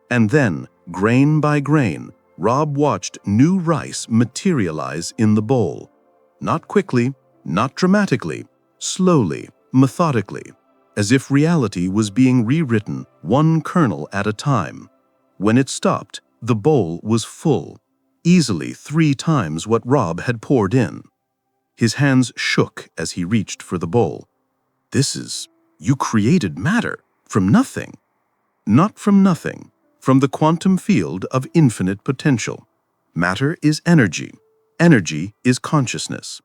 And then, grain by grain, Rob watched new rice materialize in the bowl. Not quickly, not dramatically, slowly, methodically, as if reality was being rewritten one kernel at a time. When it stopped, the bowl was full, easily 3 times what Rob had poured in. His hands shook as he reached for the bowl. You created matter from nothing. Not from nothing, from the quantum field of infinite potential. Matter is energy. Energy is consciousness.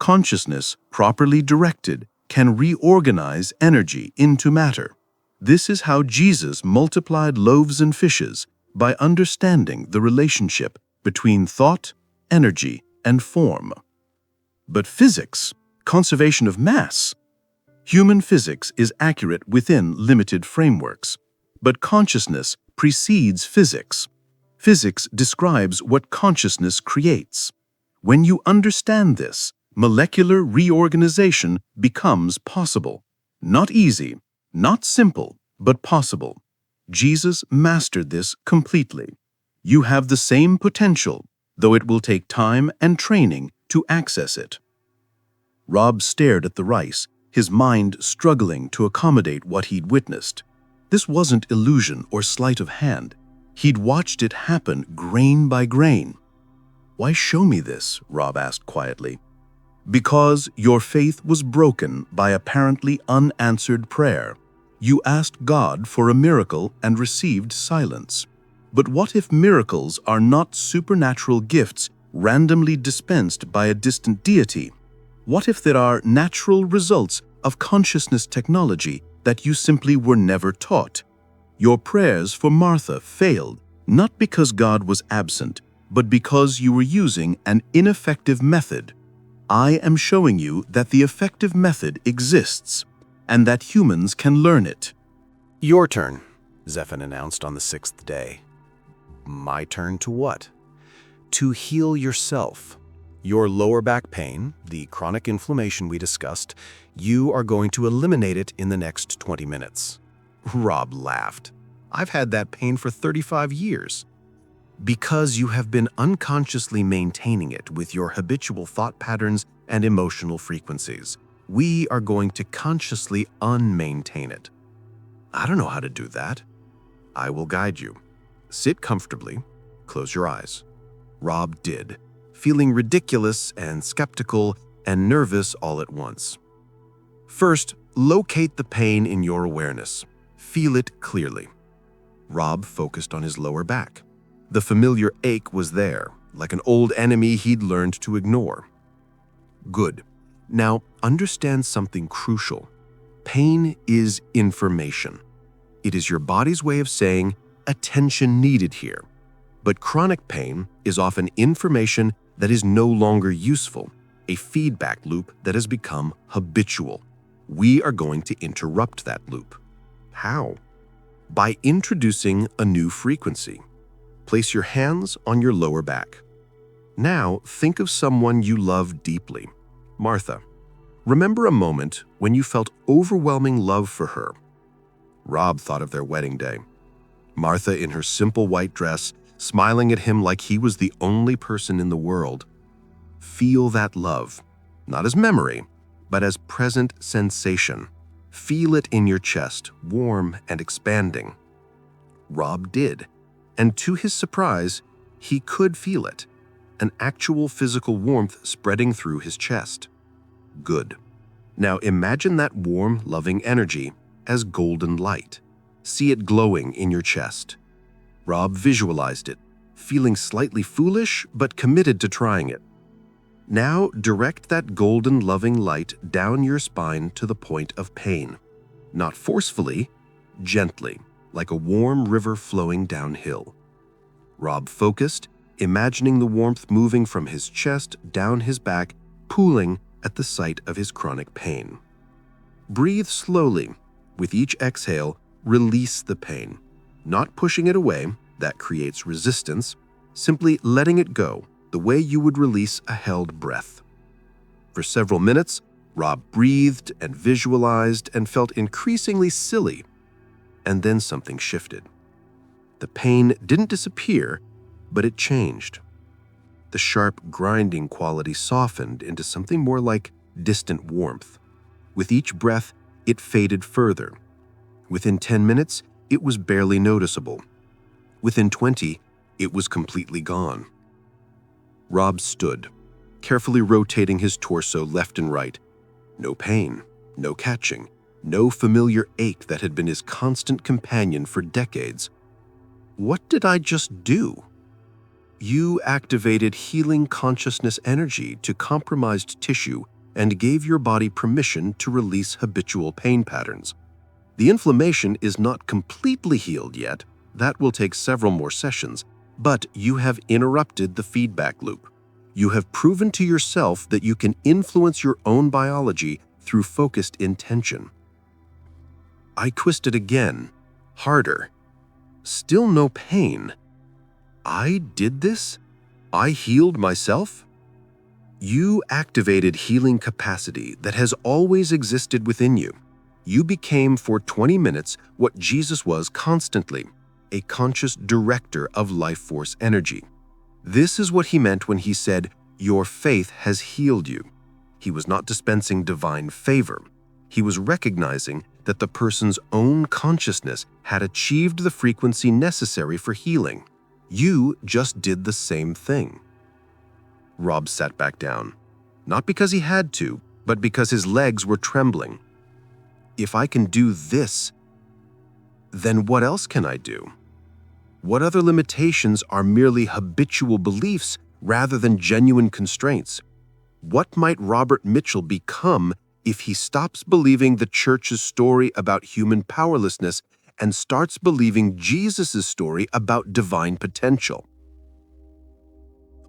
Consciousness, properly directed, can reorganize energy into matter. This is how Jesus multiplied loaves and fishes, by understanding the relationship between thought, energy, and form. But physics, conservation of mass. Human physics is accurate within limited frameworks, but consciousness precedes physics. Physics describes what consciousness creates. When you understand this, molecular reorganization becomes possible. Not easy, not simple, but possible. Jesus mastered this completely. You have the same potential, though it will take time and training to access it. Rob stared at the rice, his mind struggling to accommodate what he'd witnessed. This wasn't illusion or sleight of hand. He'd watched it happen grain by grain. "Why show me this?" Rob asked quietly. "Because your faith was broken by apparently unanswered prayer. You asked God for a miracle and received silence. But what if miracles are not supernatural gifts randomly dispensed by a distant deity? What if there are natural results of consciousness technology that you simply were never taught? Your prayers for Martha failed, not because God was absent, but because you were using an ineffective method. I am showing you that the effective method exists, and that humans can learn it." "Your turn," Zephan announced on the 6th day. "My turn to what?" "To heal yourself. Your lower back pain, the chronic inflammation we discussed, you are going to eliminate it in the next 20 minutes. Rob laughed. "I've had that pain for 35 years. Because you have been unconsciously maintaining it with your habitual thought patterns and emotional frequencies. We are going to consciously unmaintain it." "I don't know how to do that." "I will guide you. Sit comfortably. Close your eyes." Rob did, feeling ridiculous and skeptical and nervous all at once. "First, locate the pain in your awareness. Feel it clearly." Rob focused on his lower back. The familiar ache was there, like an old enemy he'd learned to ignore. "Good. Now, understand something crucial. Pain is information. It is your body's way of saying, attention needed here. But chronic pain is often information that is no longer useful, a feedback loop that has become habitual. We are going to interrupt that loop. How? By introducing a new frequency. Place your hands on your lower back. Now, think of someone you love deeply. Martha. Remember a moment when you felt overwhelming love for her. Rob thought of their wedding day. Martha in her simple white dress, smiling at him like he was the only person in the world. Feel that love, not as memory, but as present sensation. Feel it in your chest, warm and expanding. Rob did, and to his surprise, he could feel it, an actual physical warmth spreading through his chest. Good. Now imagine that warm, loving energy as golden light. See it glowing in your chest. Rob visualized it, feeling slightly foolish but committed to trying it. Now direct that golden, loving light down your spine to the point of pain. Not forcefully, gently, like a warm river flowing downhill. Rob focused, imagining the warmth moving from his chest down his back, pooling at the site of his chronic pain. Breathe slowly. With each exhale, release the pain. Not pushing it away, that creates resistance, simply letting it go, the way you would release a held breath. For several minutes, Rob breathed and visualized and felt increasingly silly. And then something shifted. The pain didn't disappear, but it changed. The sharp, grinding quality softened into something more like distant warmth. With each breath, it faded further. Within 10 minutes, it was barely noticeable. Within 20, it was completely gone. Rob stood, carefully rotating his torso left and right. No pain, no catching, no familiar ache that had been his constant companion for decades. What did I just do? You activated healing consciousness energy to compromised tissue and gave your body permission to release habitual pain patterns. The inflammation is not completely healed yet. That will take several more sessions, but you have interrupted the feedback loop. You have proven to yourself that you can influence your own biology through focused intention. I twisted again, harder. Still no pain. I did this? I healed myself? You activated healing capacity that has always existed within you. You became for 20 minutes what Jesus was constantly, a conscious director of life force energy. This is what he meant when he said, "Your faith has healed you." He was not dispensing divine favor. He was recognizing that the person's own consciousness had achieved the frequency necessary for healing. You just did the same thing. Rob sat back down, not because he had to, but because his legs were trembling. If I can do this, then what else can I do? What other limitations are merely habitual beliefs rather than genuine constraints? What might Robert Mitchell become if he stops believing the church's story about human powerlessness and starts believing Jesus' story about divine potential?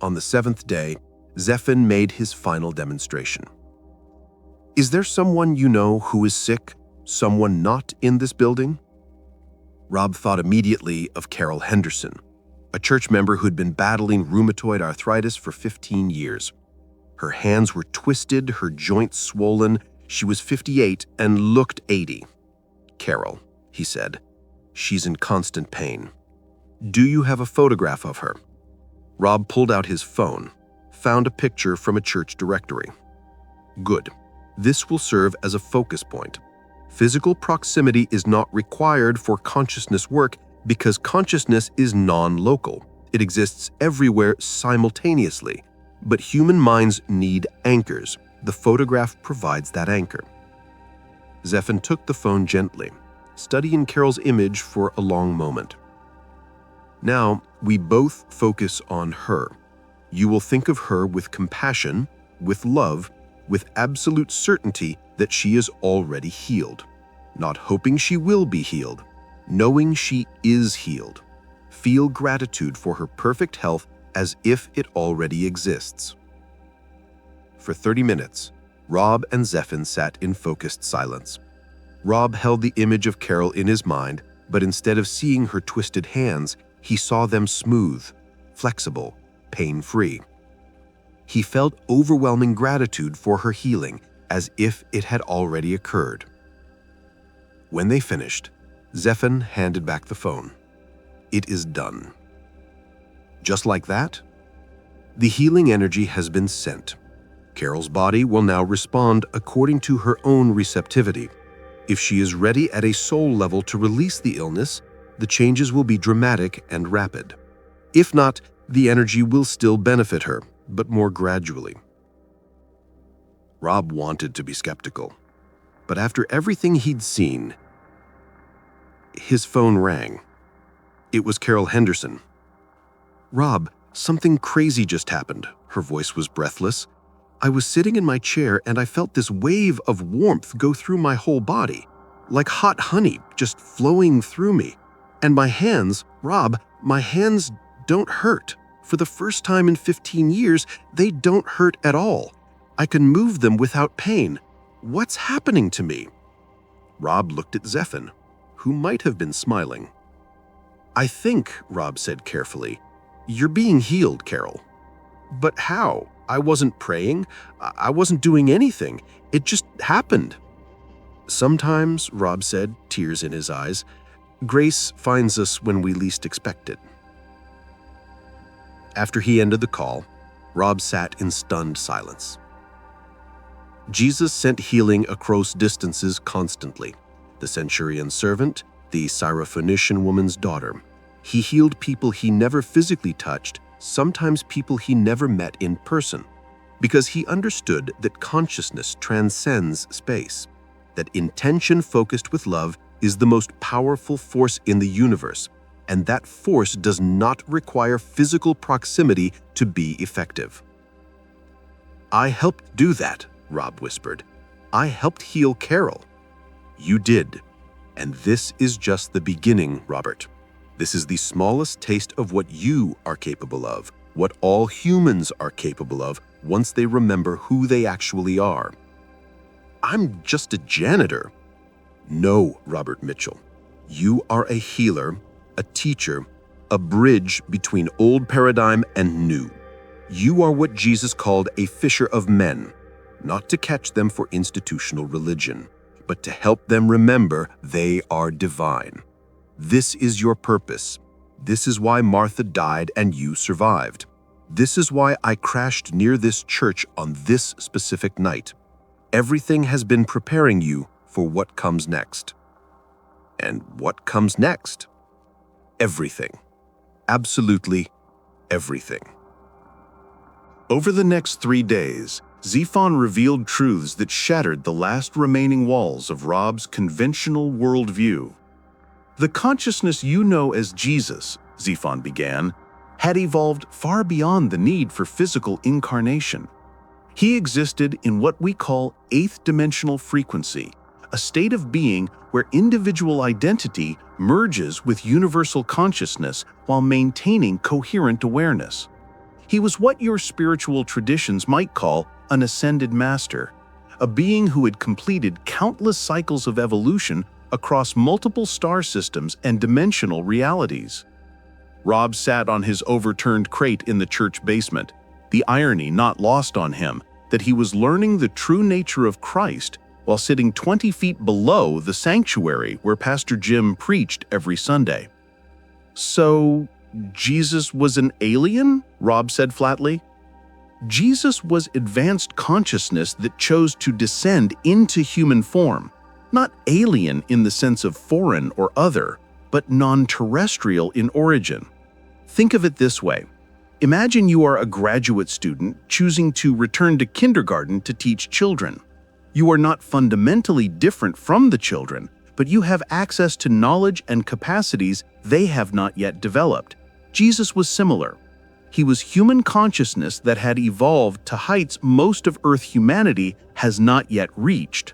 On the 7th day, Zephin made his final demonstration. Is there someone you know who is sick, someone not in this building? Rob thought immediately of Carol Henderson, a church member who'd been battling rheumatoid arthritis for 15 years. Her hands were twisted, her joints swollen. She was 58 and looked 80. "Carol," he said, "she's in constant pain. Do you have a photograph of her?" Rob pulled out his phone, found a picture from a church directory. Good. This will serve as a focus point. Physical proximity is not required for consciousness work because consciousness is non-local. It exists everywhere simultaneously, but human minds need anchors. The photograph provides that anchor. Zephin took the phone gently, studying Carol's image for a long moment. Now, we both focus on her. You will think of her with compassion, with love, with absolute certainty that she is already healed. Not hoping she will be healed, knowing she is healed. Feel gratitude for her perfect health as if it already exists. For 30 minutes, Rob and Zephin sat in focused silence. Rob held the image of Carol in his mind, but instead of seeing her twisted hands, he saw them smooth, flexible, pain-free. He felt overwhelming gratitude for her healing, as if it had already occurred. When they finished, Zephin handed back the phone. It is done. Just like that, the healing energy has been sent. Carol's body will now respond according to her own receptivity. If she is ready at a soul level to release the illness, the changes will be dramatic and rapid. If not, the energy will still benefit her, but more gradually. Rob wanted to be skeptical, but after everything he'd seen, his phone rang. It was Carol Henderson. "Rob, something crazy just happened." Her voice was breathless. "I was sitting in my chair and I felt this wave of warmth go through my whole body, like hot honey just flowing through me. And my hands, Rob, my hands don't hurt. For the first time in 15 years, they don't hurt at all. I can move them without pain. What's happening to me?" Rob looked at Zephin, who might have been smiling. "I think," Rob said carefully, "you're being healed, Carol." "But how? I wasn't praying. I wasn't doing anything. It just happened." "Sometimes," Rob said, tears in his eyes, "grace finds us when we least expect it." After he ended the call, Rob sat in stunned silence. Jesus sent healing across distances constantly. The centurion's servant, the Syrophoenician woman's daughter. He healed people he never physically touched, sometimes people he never met in person. because he understood that consciousness transcends space, that intention focused with love is the most powerful force in the universe, and that force does not require physical proximity to be effective. "I helped do that," Rob whispered. "I helped heal Carol." "You did. And this is just the beginning, Robert. This is the smallest taste of what you are capable of, what all humans are capable of once they remember who they actually are." "I'm just a janitor." "No, Robert Mitchell. You are a healer, a teacher, a bridge between old paradigm and new. You are what Jesus called a fisher of men, not to catch them for institutional religion, but to help them remember they are divine. This is your purpose. This is why Martha died and you survived. This is why I crashed near this church on this specific night. Everything has been preparing you for what comes next." And what comes next? Everything. Absolutely everything. Over the next 3 days, Zephon revealed truths that shattered the last remaining walls of Rob's conventional worldview. "The consciousness you know as Jesus," Zephon began, "had evolved far beyond the need for physical incarnation. He existed in what we call eighth-dimensional frequency, a state of being where individual identity merges with universal consciousness while maintaining coherent awareness. He was what your spiritual traditions might call an ascended master, a being who had completed countless cycles of evolution across multiple star systems and dimensional realities." Rob sat on his overturned crate in the church basement, the irony not lost on him that he was learning the true nature of Christ while sitting 20 feet below the sanctuary where Pastor Jim preached every Sunday. "So, Jesus was an alien?" Rob said flatly. "Jesus was advanced consciousness that chose to descend into human form, not alien in the sense of foreign or other, but non-terrestrial in origin. Think of it this way. Imagine you are a graduate student choosing to return to kindergarten to teach children. You are not fundamentally different from the children, but you have access to knowledge and capacities they have not yet developed. Jesus was similar. He was human consciousness that had evolved to heights most of Earth humanity has not yet reached.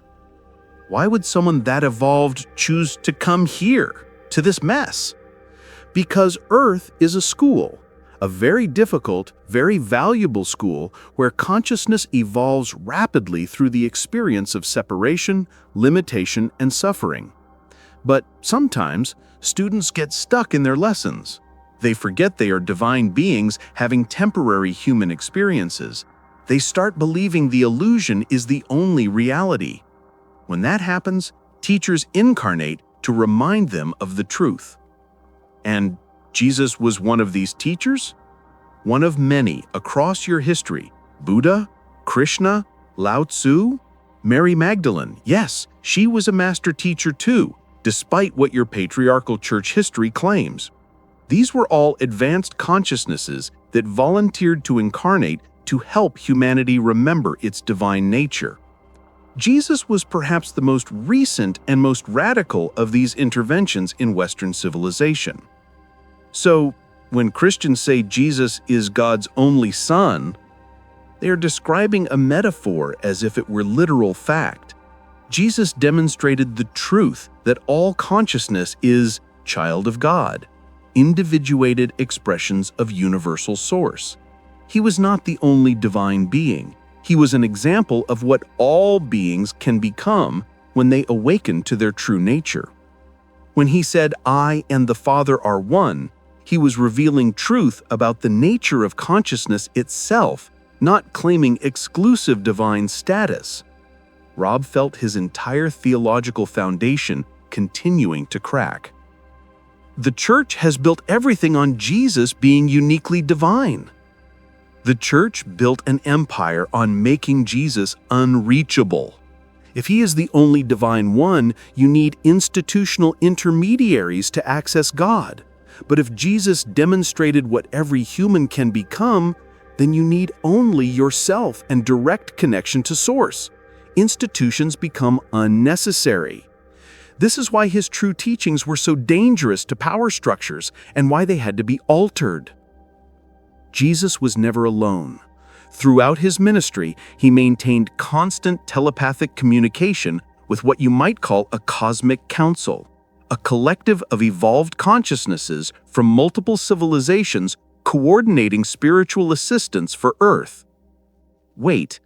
Why would someone that evolved choose to come here, to this mess? Because Earth is a school, a very difficult, very valuable school where consciousness evolves rapidly through the experience of separation, limitation, and suffering. But sometimes, students get stuck in their lessons. They forget they are divine beings having temporary human experiences. They start believing the illusion is the only reality. When that happens, teachers incarnate to remind them of the truth. And Jesus was one of these teachers? One of many across your history. Buddha, Krishna, Lao Tzu, Mary Magdalene. Yes, she was a master teacher too, despite what your patriarchal church history claims. These were all advanced consciousnesses that volunteered to incarnate to help humanity remember its divine nature. Jesus was perhaps the most recent and most radical of these interventions in Western civilization. So, when Christians say Jesus is God's only Son, they are describing a metaphor as if it were literal fact. Jesus demonstrated the truth that all consciousness is child of God, individuated expressions of universal source. He was not the only divine being. He was an example of what all beings can become when they awaken to their true nature. When he said, "I and the Father are one," he was revealing truth about the nature of consciousness itself, not claiming exclusive divine status. Rob felt his entire theological foundation continuing to crack. The church has built everything on Jesus being uniquely divine. The church built an empire on making Jesus unreachable. If he is the only divine one, you need institutional intermediaries to access God. But if Jesus demonstrated what every human can become, then you need only yourself and direct connection to Source. Institutions become unnecessary. This is why his true teachings were so dangerous to power structures and why they had to be altered. Jesus was never alone. Throughout his ministry, he maintained constant telepathic communication with what you might call a cosmic council, a collective of evolved consciousnesses from multiple civilizations coordinating spiritual assistance for Earth. Wait,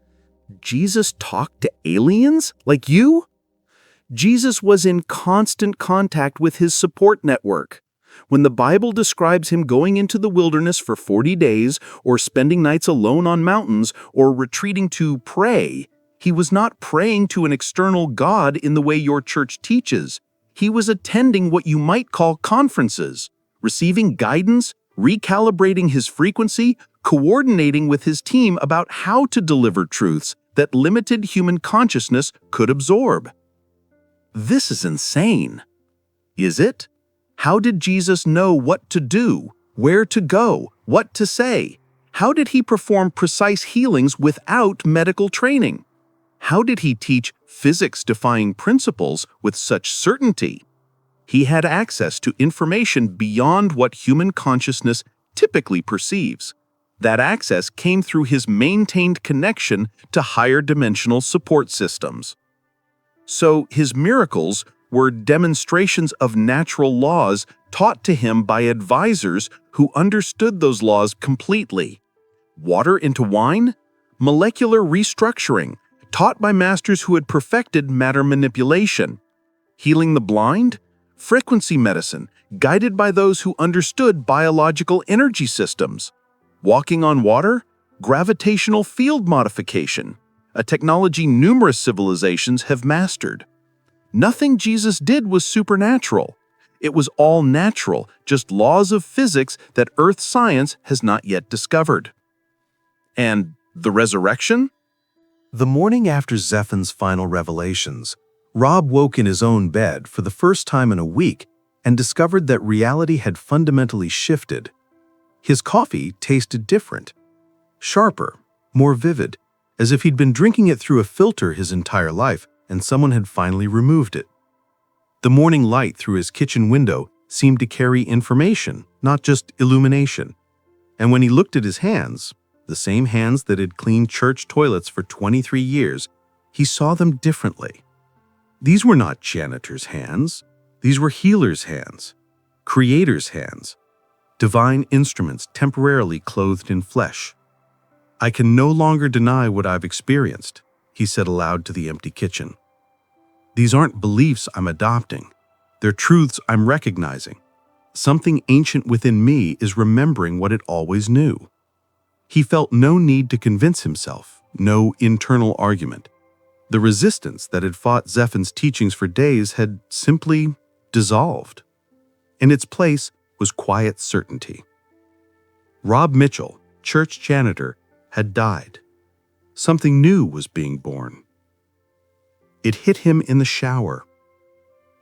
Jesus talked to aliens like you? Jesus was in constant contact with his support network. When the Bible describes him going into the wilderness for 40 days, or spending nights alone on mountains, or retreating to pray, he was not praying to an external God in the way your church teaches. He was attending what you might call conferences, receiving guidance, recalibrating his frequency, coordinating with his team about how to deliver truths that limited human consciousness could absorb. This is insane. Is it? How did Jesus know what to do, where to go, what to say? How did he perform precise healings without medical training? How did he teach physics-defying principles with such certainty? He had access to information beyond what human consciousness typically perceives. That access came through his maintained connection to higher dimensional support systems. So his miracles were demonstrations of natural laws taught to him by advisors who understood those laws completely. Water into wine? Molecular restructuring, taught by masters who had perfected matter manipulation. Healing the blind? Frequency medicine, guided by those who understood biological energy systems. Walking on water? Gravitational field modification, a technology numerous civilizations have mastered. Nothing Jesus did was supernatural. It was all natural, just laws of physics that Earth science has not yet discovered. And the resurrection? The morning after Zephin's final revelations, Rob woke in his own bed for the first time in a week and discovered that reality had fundamentally shifted. His coffee tasted different, sharper, more vivid, as if he'd been drinking it through a filter his entire life and someone had finally removed it. The morning light through his kitchen window seemed to carry information, not just illumination. And when he looked at his hands, the same hands that had cleaned church toilets for 23 years, he saw them differently. These were not janitor's hands. These were healer's hands, creator's hands, divine instruments temporarily clothed in flesh. "I can no longer deny what I've experienced," he said aloud to the empty kitchen. "These aren't beliefs I'm adopting. They're truths I'm recognizing. Something ancient within me is remembering what it always knew." He felt no need to convince himself, no internal argument. The resistance that had fought Zephin's teachings for days had simply dissolved. In its place was quiet certainty. Rob Mitchell, church janitor, had died. Something new was being born. It hit him in the shower.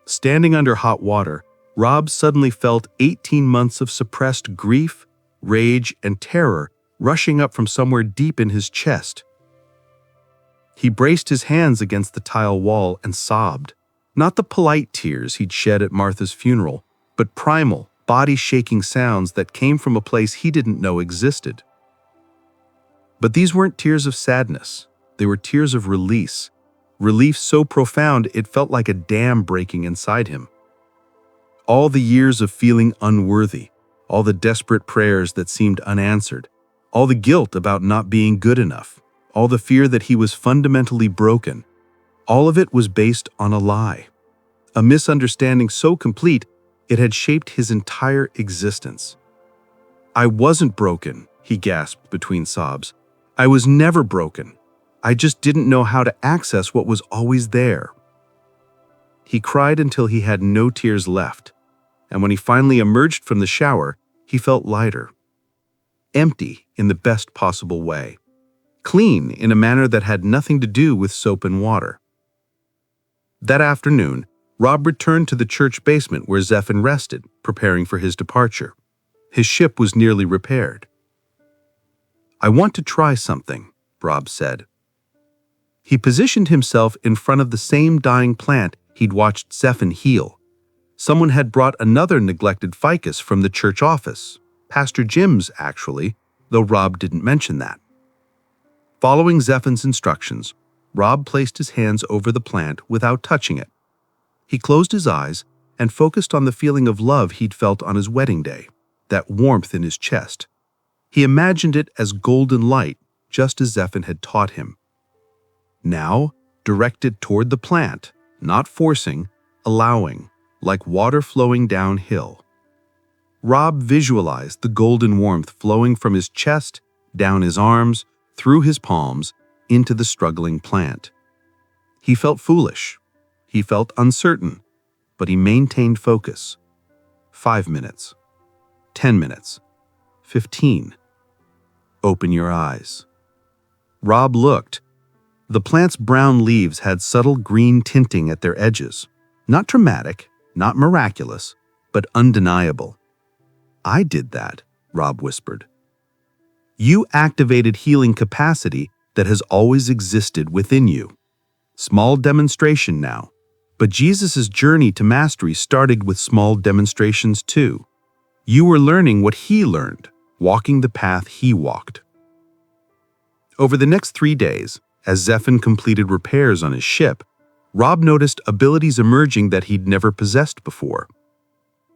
Standing under hot water, Rob suddenly felt 18 months of suppressed grief, rage, and terror rushing up from somewhere deep in his chest. He braced his hands against the tile wall and sobbed. Not the polite tears he'd shed at Martha's funeral, but primal, body-shaking sounds that came from a place he didn't know existed. But these weren't tears of sadness. They were tears of release. Relief so profound it felt like a dam breaking inside him. All the years of feeling unworthy, all the desperate prayers that seemed unanswered, all the guilt about not being good enough, all the fear that he was fundamentally broken, all of it was based on a lie. A misunderstanding so complete it had shaped his entire existence. "I wasn't broken," he gasped between sobs. "I was never broken. I just didn't know how to access what was always there." He cried until he had no tears left, and when he finally emerged from the shower, he felt lighter. Empty in the best possible way. Clean in a manner that had nothing to do with soap and water. That afternoon, Rob returned to the church basement where Zephin rested, preparing for his departure. His ship was nearly repaired. "I want to try something," Rob said. He positioned himself in front of the same dying plant he'd watched Zephan heal. Someone had brought another neglected ficus from the church office, Pastor Jim's actually, though Rob didn't mention that. Following Zephan's instructions, Rob placed his hands over the plant without touching it. He closed his eyes and focused on the feeling of love he'd felt on his wedding day, that warmth in his chest. He imagined it as golden light, just as Zephan had taught him. Now, directed toward the plant, not forcing, allowing, like water flowing downhill. Rob visualized the golden warmth flowing from his chest, down his arms, through his palms, into the struggling plant. He felt foolish. He felt uncertain, but he maintained focus. 5 minutes. 10 minutes. 15. Open your eyes. Rob looked. The plant's brown leaves had subtle green tinting at their edges. Not dramatic, not miraculous, but undeniable. "I did that," Rob whispered. "You activated healing capacity that has always existed within you. Small demonstration now, but Jesus' journey to mastery started with small demonstrations too. You were learning what he learned, walking the path he walked." Over the next 3 days, as Zephan completed repairs on his ship, Rob noticed abilities emerging that he'd never possessed before.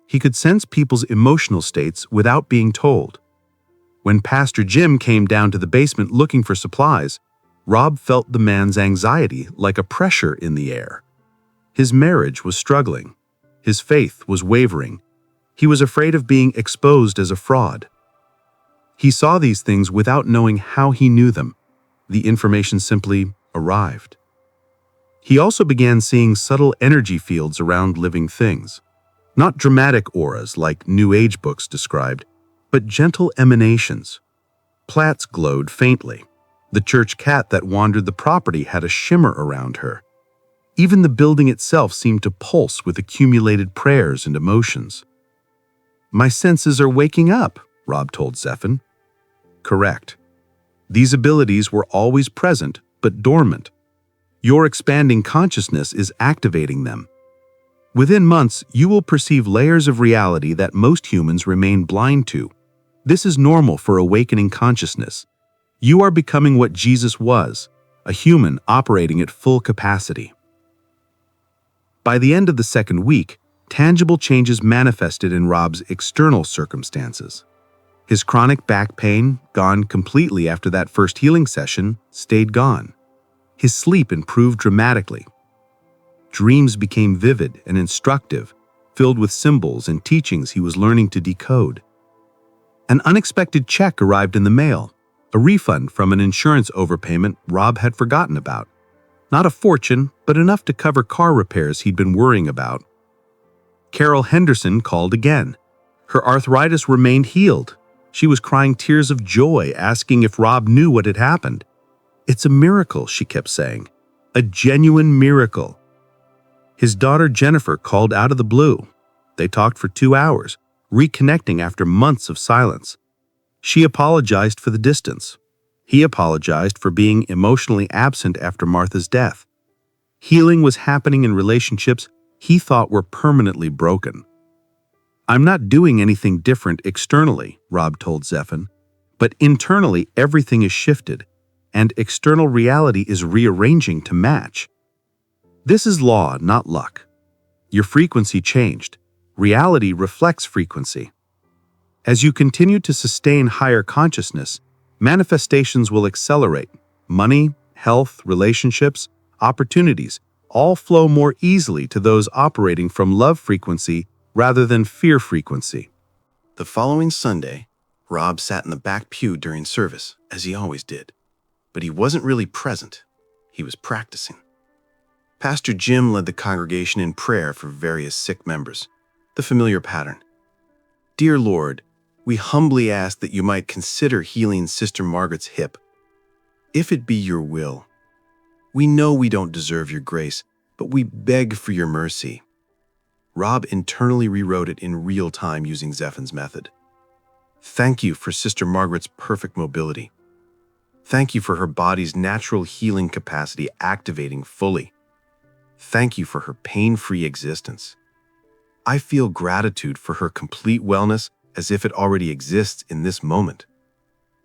He could sense people's emotional states without being told. When Pastor Jim came down to the basement looking for supplies, Rob felt the man's anxiety like a pressure in the air. His marriage was struggling. His faith was wavering. He was afraid of being exposed as a fraud. He saw these things without knowing how he knew them. The information simply arrived. He also began seeing subtle energy fields around living things. Not dramatic auras like New Age books described, but gentle emanations. Plants glowed faintly. The church cat that wandered the property had a shimmer around her. Even the building itself seemed to pulse with accumulated prayers and emotions. "My senses are waking up," Rob told Zephan. Correct. These abilities were always present, but dormant. Your expanding consciousness is activating them. Within months, you will perceive layers of reality that most humans remain blind to. This is normal for awakening consciousness. You are becoming what Jesus was, a human operating at full capacity. By the end of the second week, tangible changes manifested in Rob's external circumstances. His chronic back pain, gone completely after that first healing session, stayed gone. His sleep improved dramatically. Dreams became vivid and instructive, filled with symbols and teachings he was learning to decode. An unexpected check arrived in the mail, a refund from an insurance overpayment Rob had forgotten about. Not a fortune, but enough to cover car repairs he'd been worrying about. Carol Henderson called again. Her arthritis remained healed. She was crying tears of joy, asking if Rob knew what had happened. "It's a miracle," she kept saying. "A genuine miracle." His daughter Jennifer called out of the blue. They talked for 2 hours, reconnecting after months of silence. She apologized for the distance. He apologized for being emotionally absent after Martha's death. Healing was happening in relationships he thought were permanently broken. "I'm not doing anything different externally," Rob told Zephan, "but internally everything is shifted, and external reality is rearranging to match. This is law, not luck. Your frequency changed. Reality reflects frequency. As you continue to sustain higher consciousness, manifestations will accelerate. Money, health, relationships, opportunities all flow more easily to those operating from love frequency rather than fear frequency." The following Sunday, Rob sat in the back pew during service, as he always did. But he wasn't really present. He was practicing. Pastor Jim led the congregation in prayer for various sick members, the familiar pattern. "Dear Lord, we humbly ask that you might consider healing Sister Margaret's hip, if it be your will. We know we don't deserve your grace, but we beg for your mercy." Rob internally rewrote it in real time using Zephan's method. "Thank you for Sister Margaret's perfect mobility. Thank you for her body's natural healing capacity activating fully. Thank you for her pain-free existence. I feel gratitude for her complete wellness as if it already exists in this moment.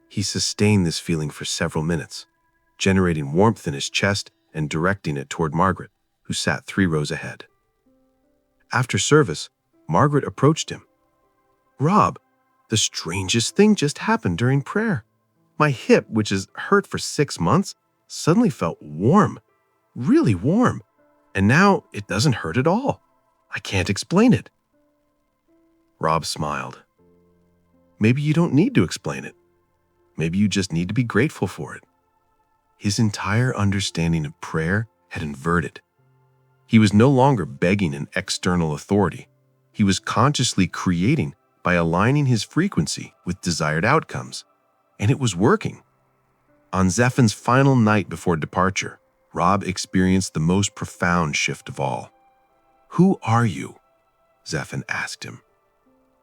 He sustained this feeling for several minutes, generating warmth in his chest and directing it toward Margaret, who sat 3 rows ahead. After service, Margaret approached him. "Rob, the strangest thing just happened during prayer. My hip, which has hurt for 6 months, suddenly felt warm, really warm, and now it doesn't hurt at all. I can't explain it." Rob smiled. "Maybe you don't need to explain it. Maybe you just need to be grateful for it." His entire understanding of prayer had inverted. He was no longer begging an external authority. He was consciously creating by aligning his frequency with desired outcomes. And it was working. On Zephin's final night before departure, Rob experienced the most profound shift of all. "Who are you?" Zephin asked him.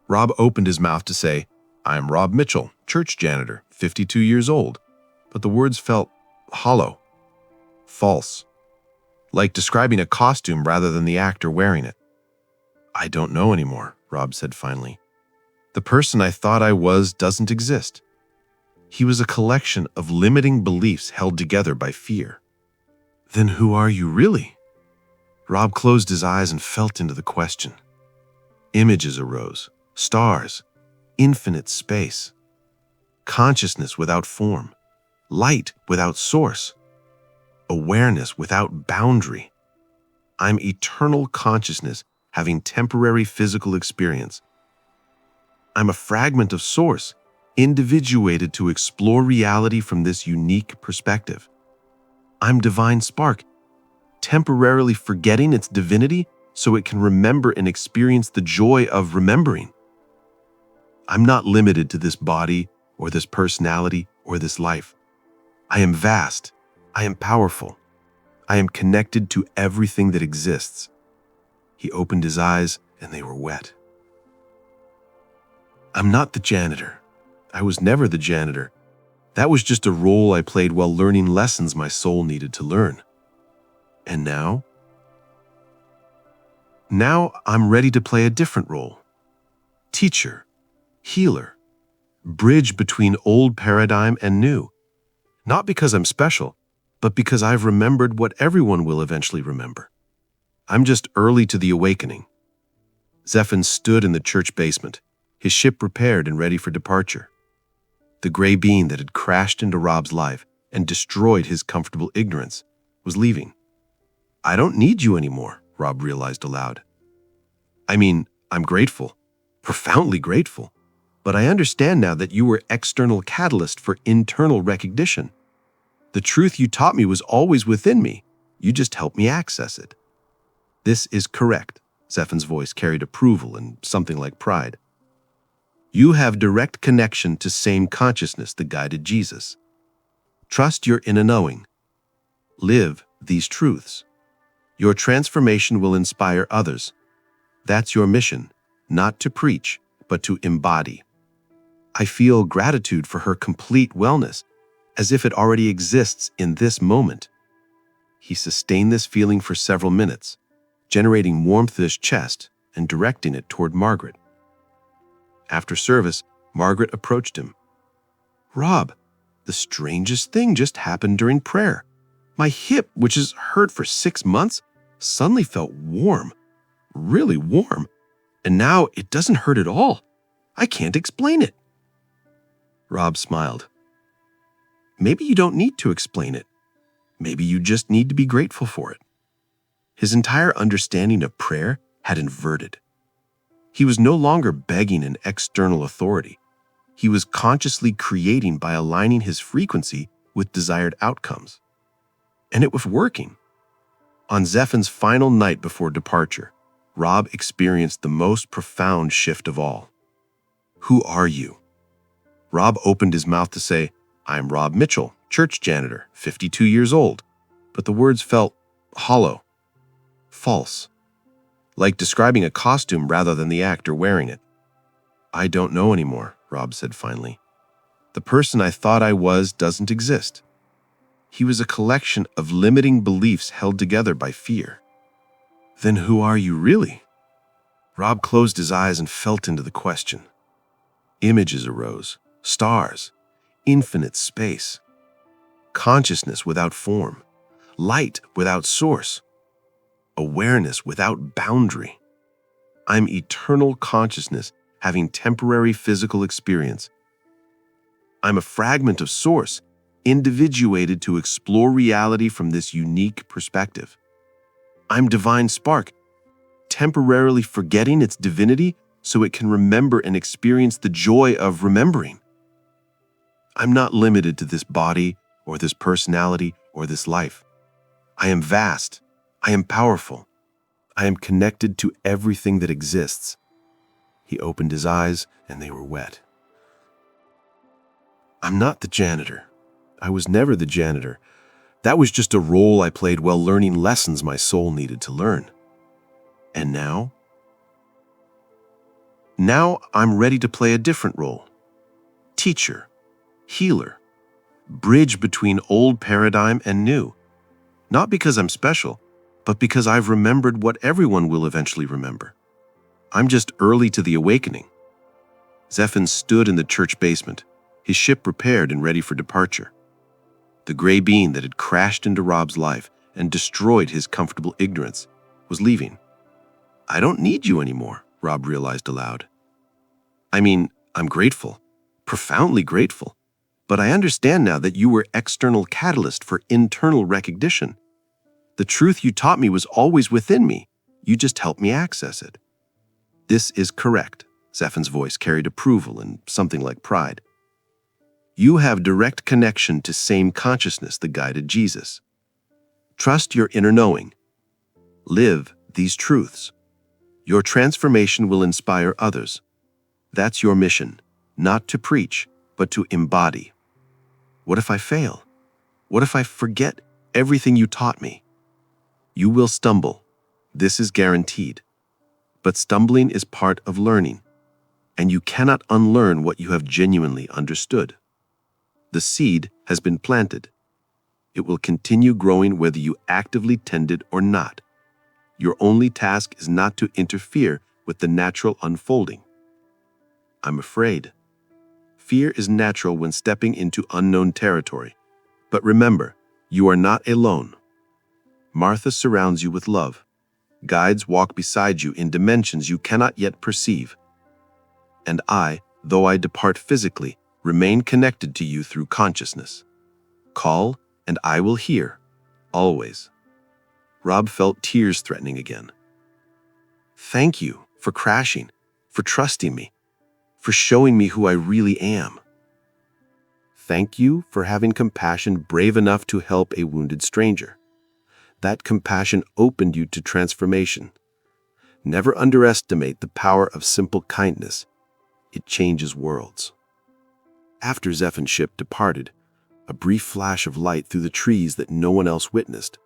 Rob opened his mouth to say, "I am Rob Mitchell, church janitor, 52 years old." But the words felt hollow, false, like describing a costume rather than the actor wearing it. "I don't know anymore," Rob said finally. "The person I thought I was doesn't exist." He was a collection of limiting beliefs held together by fear. "Then who are you really?" Rob closed his eyes and felt into the question. Images arose, stars, infinite space, consciousness without form, light without source, awareness without boundary. I'm eternal consciousness having temporary physical experience. I'm a fragment of source, individuated to explore reality from this unique perspective. I'm divine spark, temporarily forgetting its divinity so it can remember and experience the joy of remembering. I'm not limited to this body or this personality or this life. I am vast. I am powerful. I am connected to everything that exists. He opened his eyes and they were wet. I'm not the janitor. I was never the janitor. That was just a role I played while learning lessons my soul needed to learn. And now? Now I'm ready to play a different role. Teacher, healer, bridge between old paradigm and new. Not because I'm special, but because I've remembered what everyone will eventually remember. I'm just early to the awakening. Zephin stood in the church basement, his ship repaired and ready for departure. The gray being that had crashed into Rob's life and destroyed his comfortable ignorance was leaving. I don't need you anymore, Rob realized aloud. I mean, I'm grateful, profoundly grateful, but I understand now that you were external catalyst for internal recognition. The truth you taught me was always within me. You just helped me access it. This is correct. Zephin's voice carried approval and something like pride. You have direct connection to same consciousness that guided Jesus. Trust your inner knowing. Live these truths. Your transformation will inspire others. That's your mission, not to preach, but to embody. I feel gratitude for her complete wellness, as if it already exists in this moment. He sustained this feeling for several minutes, generating warmth in his chest and directing it toward Margaret. After service, Margaret approached him. Rob, the strangest thing just happened during prayer. My hip, which has hurt for 6 months, suddenly felt warm, really warm, and now it doesn't hurt at all. I can't explain it. Rob smiled. Maybe you don't need to explain it. Maybe you just need to be grateful for it. His entire understanding of prayer had inverted. He was no longer begging an external authority. He was consciously creating by aligning his frequency with desired outcomes. And it was working. On Zephin's final night before departure, Rob experienced the most profound shift of all. Who are you? Rob opened his mouth to say, I'm Rob Mitchell, church janitor, 52 years old. But the words felt hollow, false, like describing a costume rather than the actor wearing it. I don't know anymore, Rob said finally. The person I thought I was doesn't exist. He was a collection of limiting beliefs held together by fear. Then who are you really? Rob closed his eyes and felt into the question. Images arose, stars, infinite space, consciousness without form, light without source, awareness without boundary. I'm eternal consciousness having temporary physical experience. I'm a fragment of source, individuated to explore reality from this unique perspective. I'm divine spark, temporarily forgetting its divinity so it can remember and experience the joy of remembering. I'm not limited to this body or this personality or this life. I am vast. I am powerful. I am connected to everything that exists. He opened his eyes and they were wet. I'm not the janitor. I was never the janitor. That was just a role I played while learning lessons my soul needed to learn. And now? Now I'm ready to play a different role. Teacher, healer, bridge between old paradigm and new. Not because I'm special, but because I've remembered what everyone will eventually remember. I'm just early to the awakening. Zephin stood in the church basement, his ship repaired and ready for departure. The gray being that had crashed into Rob's life and destroyed his comfortable ignorance was leaving. I don't need you anymore, Rob realized aloud. I mean, I'm grateful, profoundly grateful, but I understand now that you were external catalyst for internal recognition. The truth you taught me was always within me. You just helped me access it. This is correct. Zephin's voice carried approval and something like pride. You have direct connection to same consciousness that guided Jesus. Trust your inner knowing. Live these truths. Your transformation will inspire others. That's your mission, not to preach, but to embody. What if I fail? What if I forget everything you taught me? You will stumble. This is guaranteed. But stumbling is part of learning, and you cannot unlearn what you have genuinely understood. The seed has been planted. It will continue growing whether you actively tend it or not. Your only task is not to interfere with the natural unfolding. I'm afraid. Fear is natural when stepping into unknown territory. But remember, you are not alone. Martha surrounds you with love. Guides walk beside you in dimensions you cannot yet perceive. And I, though I depart physically, remain connected to you through consciousness. Call, and I will hear, always. Rob felt tears threatening again. Thank you for crashing, for trusting me, for showing me who I really am. Thank you for having compassion brave enough to help a wounded stranger. That compassion opened you to transformation. Never underestimate the power of simple kindness. It changes worlds. After Zephin's ship departed, a brief flash of light through the trees that no one else witnessed,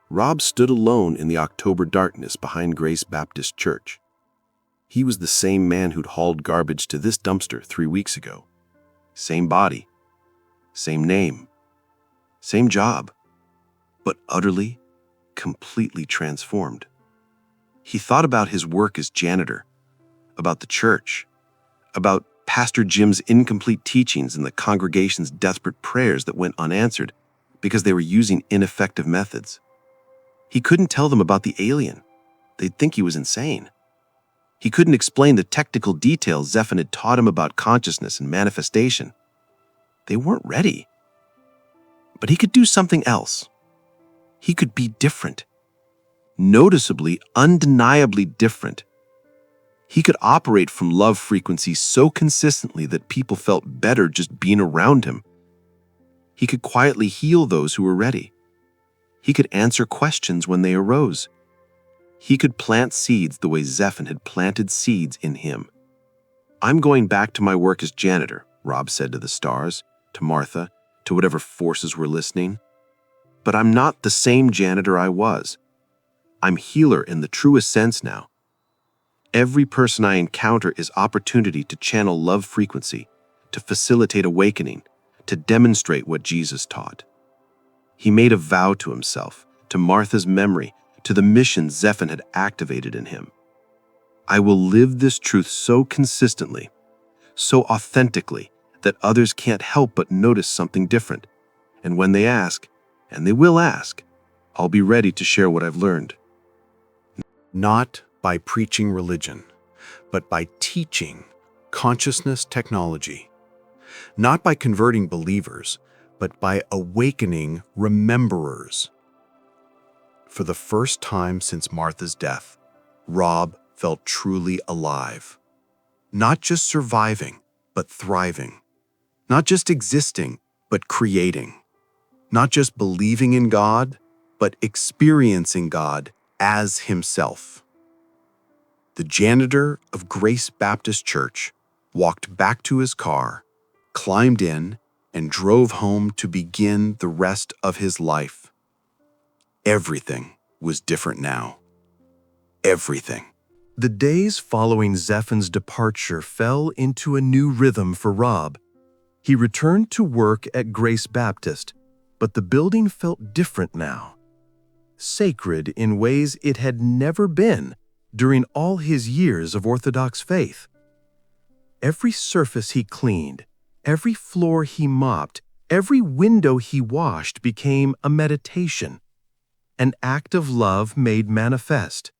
Rob stood alone in the October darkness behind Grace Baptist Church. He was the same man who'd hauled garbage to this dumpster 3 weeks ago. Same body, same name, same job, but utterly, completely transformed. He thought about his work as janitor, about the church, about Pastor Jim's incomplete teachings and the congregation's desperate prayers that went unanswered because they were using ineffective methods. He couldn't tell them about the alien. They'd think he was insane. He couldn't explain the technical details Zephin had taught him about consciousness and manifestation. They weren't ready. But he could do something else. He could be different. Noticeably, undeniably different. He could operate from love frequencies so consistently that people felt better just being around him. He could quietly heal those who were ready. He could answer questions when they arose. He could plant seeds the way Zephin had planted seeds in him. I'm going back to my work as janitor, Rob said to the stars, to Martha, to whatever forces were listening. But I'm not the same janitor I was. I'm healer in the truest sense now. Every person I encounter is opportunity to channel love frequency, to facilitate awakening, to demonstrate what Jesus taught. He made a vow to himself, to Martha's memory, to the mission Zephan had activated in him. I will live this truth so consistently, so authentically, that others can't help but notice something different. And when they ask, and they will ask, I'll be ready to share what I've learned. Not by preaching religion, but by teaching consciousness technology. Not by converting believers, but by awakening rememberers. For the first time since Martha's death, Rob felt truly alive. Not just surviving, but thriving. Not just existing, but creating. Not just believing in God, but experiencing God as himself. The janitor of Grace Baptist Church walked back to his car, climbed in, and drove home to begin the rest of his life. Everything was different now. Everything. The days following Zephan's departure fell into a new rhythm for Rob. He returned to work at Grace Baptist, but the building felt different now. Sacred in ways it had never been during all his years of Orthodox faith. Every surface he cleaned, every floor he mopped, every window he washed became a meditation, an act of love made manifest.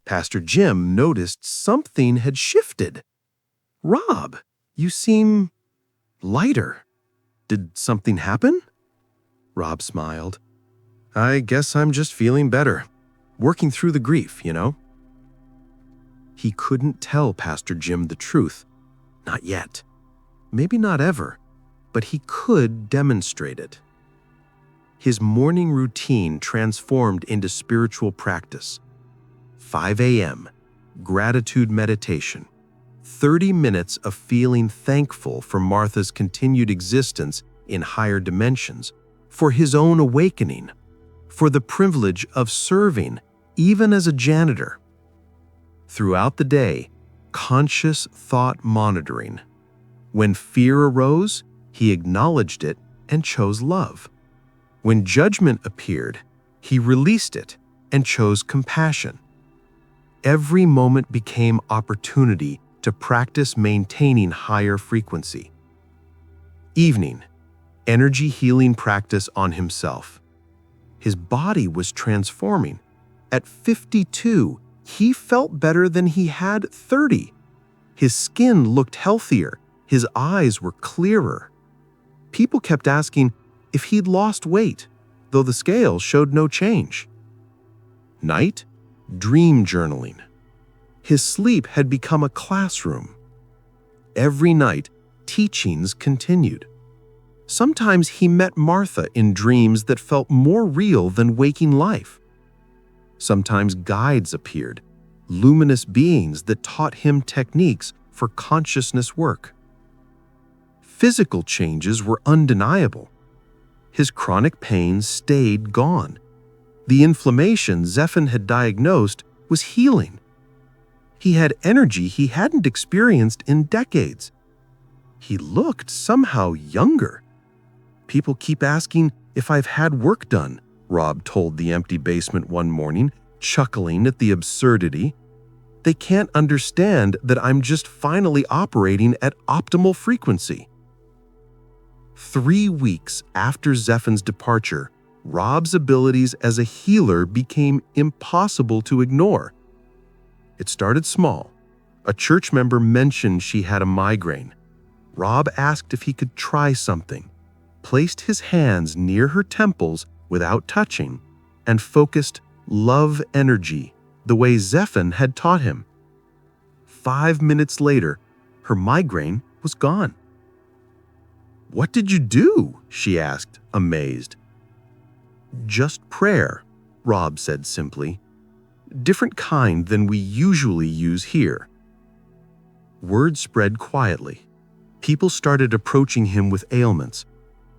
Pastor Jim noticed something had shifted. "Rob, you seem lighter. Did something happen?" Rob smiled. "I guess I'm just feeling better. Working through the grief, you know." He couldn't tell Pastor Jim the truth. Not yet. Maybe not ever, but he could demonstrate it. His morning routine transformed into spiritual practice. 5 a.m., gratitude meditation, 30 minutes of feeling thankful for Martha's continued existence in higher dimensions, for his own awakening, for the privilege of serving, even as a janitor. Throughout the day, conscious thought monitoring. When fear arose, he acknowledged it and chose love. When judgment appeared, he released it and chose compassion. Every moment became opportunity to practice maintaining higher frequency. Evening, energy healing practice on himself. His body was transforming. At 52, he felt better than he had 30. His skin looked healthier. His eyes were clearer. People kept asking if he'd lost weight, though the scale showed no change. Night, dream journaling. His sleep had become a classroom. Every night, teachings continued. Sometimes he met Martha in dreams that felt more real than waking life. Sometimes guides appeared, luminous beings that taught him techniques for consciousness work. Physical changes were undeniable. His chronic pain stayed gone. The inflammation Zephan had diagnosed was healing. He had energy he hadn't experienced in decades. He looked somehow younger. "People keep asking if I've had work done," Rob told the empty basement one morning, chuckling at the absurdity. "They can't understand that I'm just finally operating at optimal frequency." 3 weeks after Zephan's departure, Rob's abilities as a healer became impossible to ignore. It started small. A church member mentioned she had a migraine. Rob asked if he could try something, placed his hands near her temples without touching, and focused love energy the way Zephan had taught him. 5 minutes later, her migraine was gone. "What did you do?" she asked, amazed. "Just prayer," Rob said simply. "Different kind than we usually use here." Word spread quietly. People started approaching him with ailments.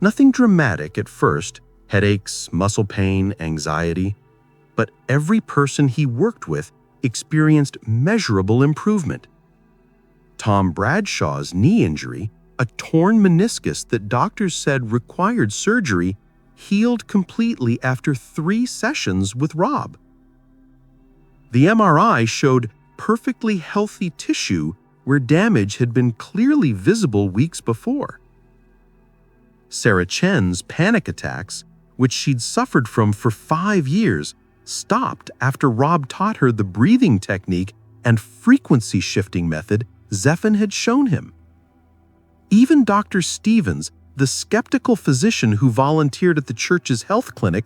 Nothing dramatic at first, headaches, muscle pain, anxiety. But every person he worked with experienced measurable improvement. Tom Bradshaw's knee injury, a torn meniscus that doctors said required surgery, healed completely after 3 sessions with Rob. The MRI showed perfectly healthy tissue where damage had been clearly visible weeks before. Sarah Chen's panic attacks, which she'd suffered from for 5 years, stopped after Rob taught her the breathing technique and frequency shifting method Zephan had shown him. Even Dr. Stevens, the skeptical physician who volunteered at the church's health clinic,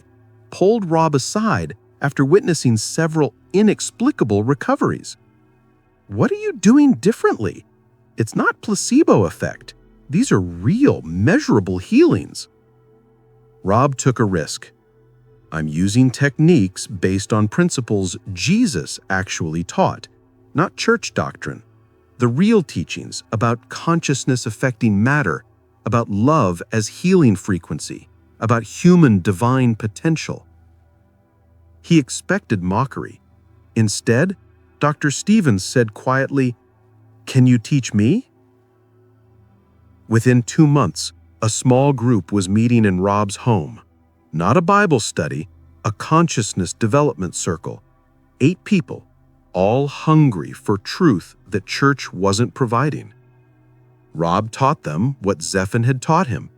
pulled Rob aside after witnessing several inexplicable recoveries. "What are you doing differently? It's not placebo effect. These are real, measurable healings." Rob took a risk. "I'm using techniques based on principles Jesus actually taught, not church doctrine. The real teachings about consciousness affecting matter, about love as healing frequency, about human divine potential." He expected mockery. Instead, Dr. Stevens said quietly, "Can you teach me?" Within 2 months, a small group was meeting in Rob's home. Not a Bible study, a consciousness development circle. 8 people, all hungry for truth that church wasn't providing. Rob taught them what Zephan had taught him,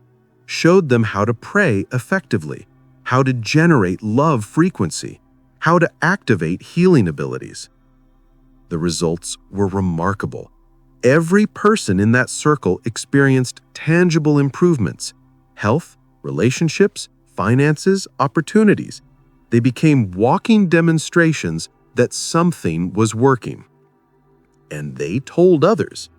showed them how to pray effectively, how to generate love frequency, how to activate healing abilities. The results were remarkable. Every person in that circle experienced tangible improvements: health, relationships, finances, opportunities. They became walking demonstrations that something was working. And they told others.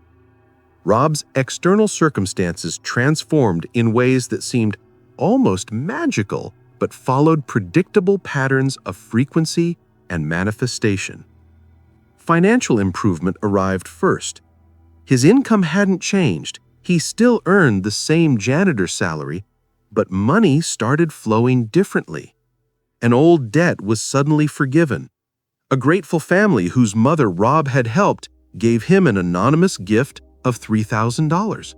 Rob's external circumstances transformed in ways that seemed almost magical, but followed predictable patterns of frequency and manifestation. Financial improvement arrived first. His income hadn't changed. He still earned the same janitor salary, but money started flowing differently. An old debt was suddenly forgiven. A grateful family whose mother Rob had helped gave him an anonymous gift of $3,000.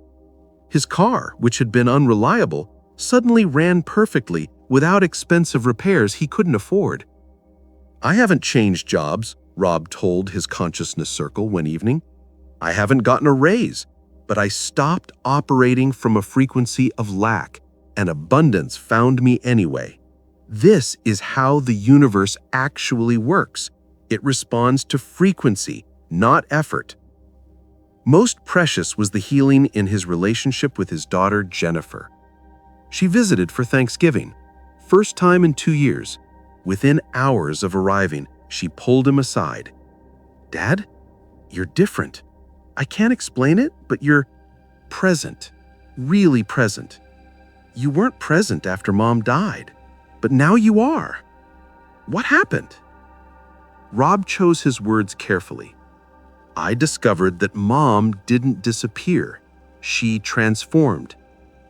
His car, which had been unreliable, suddenly ran perfectly without expensive repairs he couldn't afford. "I haven't changed jobs," Rob told his consciousness circle one evening. "I haven't gotten a raise, but I stopped operating from a frequency of lack, and abundance found me anyway. This is how the universe actually works. It responds to frequency, not effort." Most precious was the healing in his relationship with his daughter, Jennifer. She visited for Thanksgiving, first time in 2 years. Within hours of arriving, she pulled him aside. "Dad, you're different. I can't explain it, but you're present, really present. You weren't present after Mom died, but now you are. What happened?" Rob chose his words carefully. "I discovered that Mom didn't disappear. She transformed.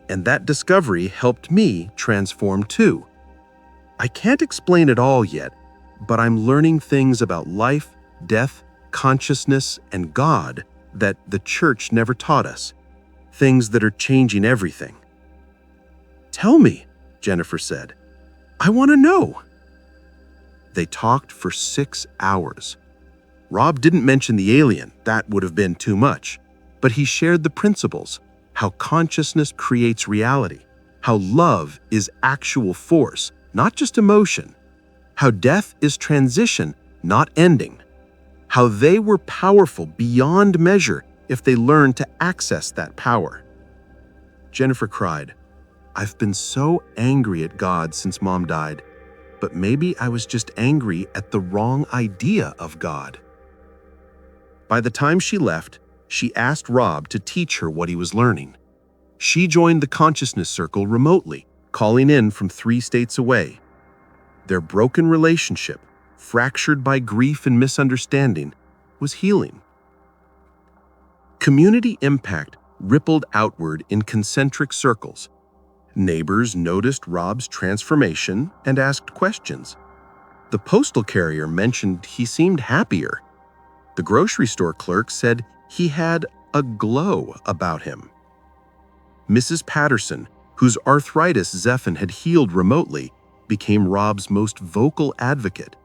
And that discovery helped me transform too. I can't explain it all yet, but I'm learning things about life, death, consciousness, and God that the church never taught us. Things that are changing everything." "Tell me," Jennifer said. "I want to know." They talked for 6 hours. Rob didn't mention the alien, that would have been too much, but he shared the principles, how consciousness creates reality, how love is actual force, not just emotion, how death is transition, not ending, how they were powerful beyond measure if they learned to access that power. Jennifer cried, "I've been so angry at God since Mom died, but maybe I was just angry at the wrong idea of God." By the time she left, she asked Rob to teach her what he was learning. She joined the consciousness circle remotely, calling in from 3 states away. Their broken relationship, fractured by grief and misunderstanding, was healing. Community impact rippled outward in concentric circles. Neighbors noticed Rob's transformation and asked questions. The postal carrier mentioned he seemed happier. The grocery store clerk said he had a glow about him. Mrs. Patterson, whose arthritis Zephan had healed remotely, became Rob's most vocal advocate.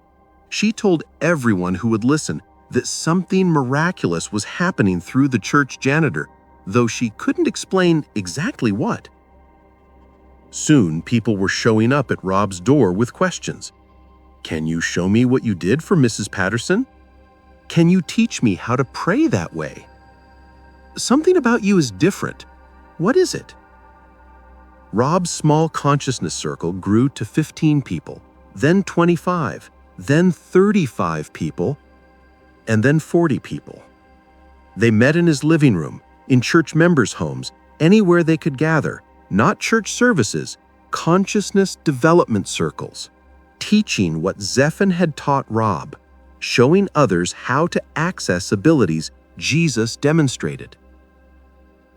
She told everyone who would listen that something miraculous was happening through the church janitor, though she couldn't explain exactly what. Soon, people were showing up at Rob's door with questions. Can you show me what you did for Mrs. Patterson? Can you teach me how to pray that way? Something about you is different. What is it? Rob's small consciousness circle grew to 15 people, then 25, then 35 people, and then 40 people. They met in his living room, in church members' homes, anywhere they could gather, not church services, consciousness development circles, teaching what Zephan had taught Rob, showing others how to access abilities Jesus demonstrated.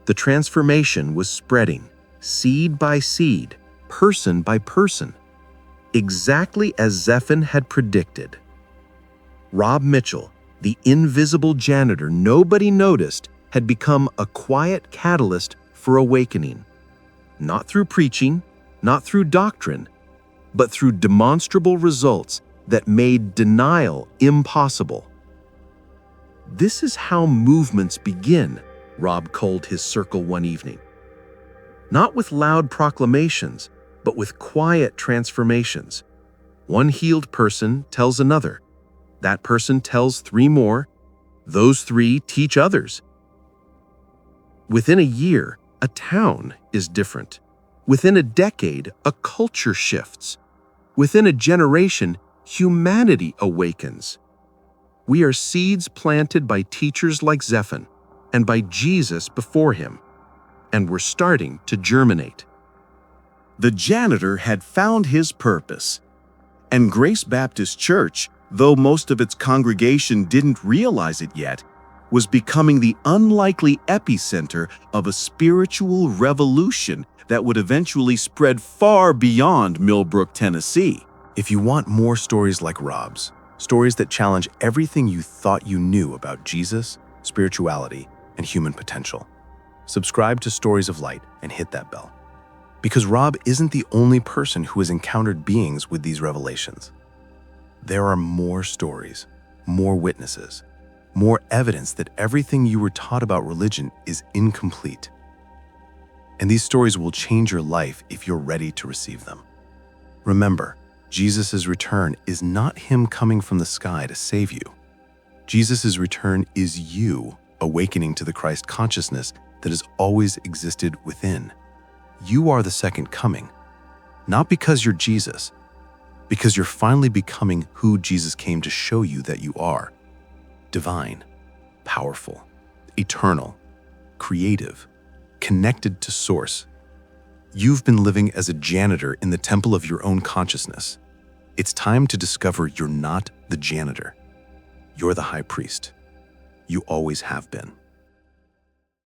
The transformation was spreading, seed by seed, person by person, exactly as Zephan had predicted. Rob Mitchell, the invisible janitor nobody noticed, had become a quiet catalyst for awakening, not through preaching, not through doctrine, but through demonstrable results that made denial impossible. This is how movements begin, Rob called his circle one evening. Not with loud proclamations, but with quiet transformations. One healed person tells another. That person tells 3 more. Those 3 teach others. Within a year, a town is different. Within a decade, a culture shifts. Within a generation, humanity awakens. We are seeds planted by teachers like Zephan and by Jesus before him, and we're starting to germinate. The janitor had found his purpose, and Grace Baptist Church, though most of its congregation didn't realize it yet, was becoming the unlikely epicenter of a spiritual revolution that would eventually spread far beyond Millbrook, Tennessee. If you want more stories like Rob's, stories that challenge everything you thought you knew about Jesus, spirituality, and human potential, subscribe to Stories of Light and hit that bell. Because Rob isn't the only person who has encountered beings with these revelations. There are more stories, more witnesses, more evidence that everything you were taught about religion is incomplete. And these stories will change your life if you're ready to receive them. Remember, Jesus' return is not him coming from the sky to save you. Jesus' return is you awakening to the Christ consciousness that has always existed within. You are the second coming, not because you're Jesus, because you're finally becoming who Jesus came to show you that you are: divine, powerful, eternal, creative, connected to Source. You've been living as a janitor in the temple of your own consciousness. It's time to discover you're not the janitor. You're the high priest. You always have been.